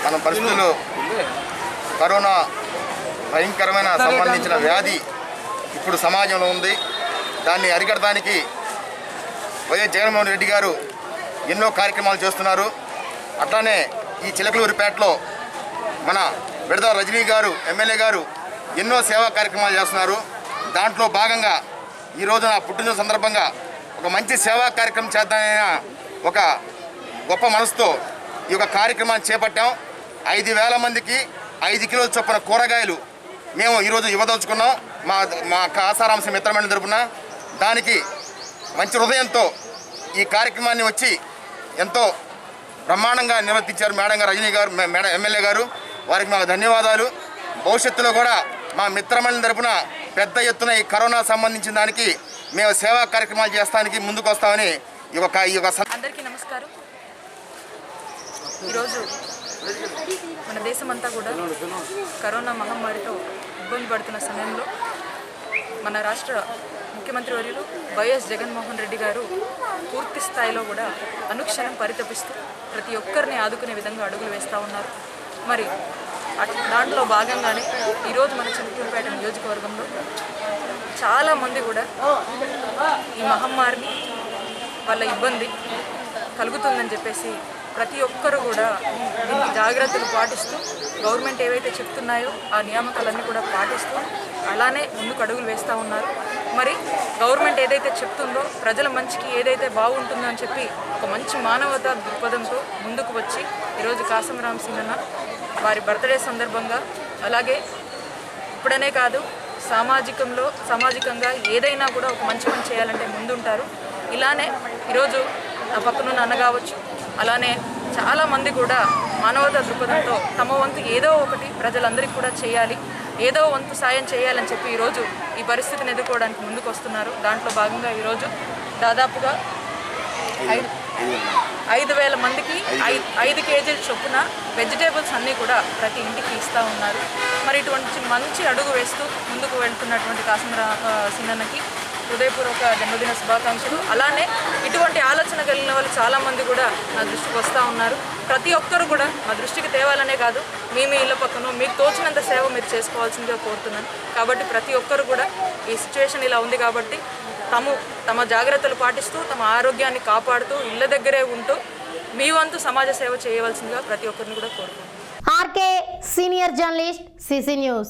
మన పరిస్థితుల్లో కరోనా భయంకరమైన సంబంధించిన వ్యాధి ఇప్పుడు సమాజంలో ఉంది. దాన్ని అరికట్టడానికి వైఎస్ జగన్మోహన్ రెడ్డి గారు ఎన్నో కార్యక్రమాలు చేస్తున్నారు. అట్లానే ఈ చిలకలూరిపేటలో మన విడుదల రజనీ గారు ఎమ్మెల్యే గారు ఎన్నో సేవా కార్యక్రమాలు చేస్తున్నారు. దాంట్లో భాగంగా ఈరోజు నా పుట్టినరోజు సందర్భంగా ఒక మంచి సేవా కార్యక్రమం చేద్దామని ఒక గొప్ప మనసుతో ఈ యొక్క కార్యక్రమాన్ని చేపట్టాం. 5,000 మందికి 5 కిలోల చొప్పున కూరగాయలు మేము ఈరోజు ఇవ్వదలుచుకున్నాం. మా ఆసారాంశ మిత్రమండలి తరపున దానికి మంచి హృదయంతో ఈ కార్యక్రమాన్ని వచ్చి ఎంతో బ్రహ్మాండంగా నిర్వర్తించారు మేడం గారు, రజనీ గారు, ఎమ్మెల్యే గారు. వారికి మాకు ధన్యవాదాలు. భవిష్యత్తులో కూడా మా మిత్రమండలి తరపున పెద్ద ఎత్తున ఈ కరోనా సంబంధించిన దానికి మేము సేవా కార్యక్రమాలు చేస్తానికి ముందుకు వస్తామని అందరికీ నమస్కారం. ఈరోజు మన దేశమంతా కూడా కరోనా మహమ్మారితో ఇబ్బంది పడుతున్న సమయంలో మన రాష్ట్ర ముఖ్యమంత్రి వర్యులు వైఎస్ జగన్మోహన్ రెడ్డి గారు పూర్తి స్థాయిలో కూడా అనుక్షణం పరితపిస్తూ ప్రతి ఒక్కరిని ఆదుకునే విధంగా అడుగులు వేస్తూ ఉన్నారు. మరి దాంట్లో భాగంగానే ఈరోజు మన చిలకలూరిపేట నియోజకవర్గంలో చాలామంది కూడా ఈ మహమ్మారిని వాళ్ళ ఇబ్బంది కలుగుతుందని చెప్పేసి ప్రతి ఒక్కరు కూడా దీనికి జాగ్రత్తలు పాటిస్తూ గవర్నమెంట్ ఏవైతే చెప్తున్నాయో ఆ నియామకాలన్నీ కూడా పాటిస్తూ అలానే ముందుకు అడుగులు వేస్తూ ఉన్నారు. మరి గవర్నమెంట్ ఏదైతే చెప్తుందో ప్రజల మంచికి ఏదైతే బాగుంటుందో అని చెప్పి ఒక మంచి మానవతా దృక్పథంతో ముందుకు వచ్చి ఈరోజు కాసమరాం సింగన్న వారి బర్త్డే సందర్భంగా అలాగే ఇప్పుడనే కాదు సామాజికంగా ఏదైనా కూడా ఒక మంచి పని చేయాలంటే ముందుంటారు. ఇలానే ఈరోజు నా పక్కనున్న అన్న కావచ్చు, అలానే చాలామంది కూడా మానవతా దృక్పథంతో తమ వంతు ఏదో ఒకటి ప్రజలందరికీ కూడా చేయాలి, ఏదో వంతు సాయం చేయాలని చెప్పి ఈరోజు ఈ పరిస్థితిని ఎదుర్కోవడానికి ముందుకు వస్తున్నారు. దాంట్లో భాగంగా ఈరోజు దాదాపుగా 5,000 మందికి 5 కేజీల చొప్పున వెజిటేబుల్స్ అన్నీ కూడా ప్రతి ఇంటికి ఇస్తూ ఉన్నారు. మరి ఇటువంటి మంచి అడుగు వేస్తూ ముందుకు వెళ్తున్నటువంటి కాసమరాం సింగన్నకి హృదయపూర్వక జన్మదిన శుభాకాంక్షలు. అలానే ఇటువంటి ఆలోచన కలిగిన వాళ్ళు చాలామంది కూడా నా దృష్టికి వస్తూ ఉన్నారు. ప్రతి ఒక్కరు కూడా నా దృష్టికి తేవాలనే కాదు, మీ ఇళ్ళ పక్కన మీకు తోచినంత సేవ మీరు చేసుకోవాల్సిందిగా కోరుతున్నాను. కాబట్టి ప్రతి ఒక్కరు కూడా ఈ సిచ్యువేషన్ ఇలా ఉంది కాబట్టి తమ జాగ్రత్తలు పాటిస్తూ తమ ఆరోగ్యాన్ని కాపాడుతూ ఇళ్ళ దగ్గరే ఉంటూ మీ వంతు సమాజ సేవ చేయవలసిందిగా ప్రతి ఒక్కరిని కూడా కోరుకుంటున్నాను. RK senior journalist, CC news.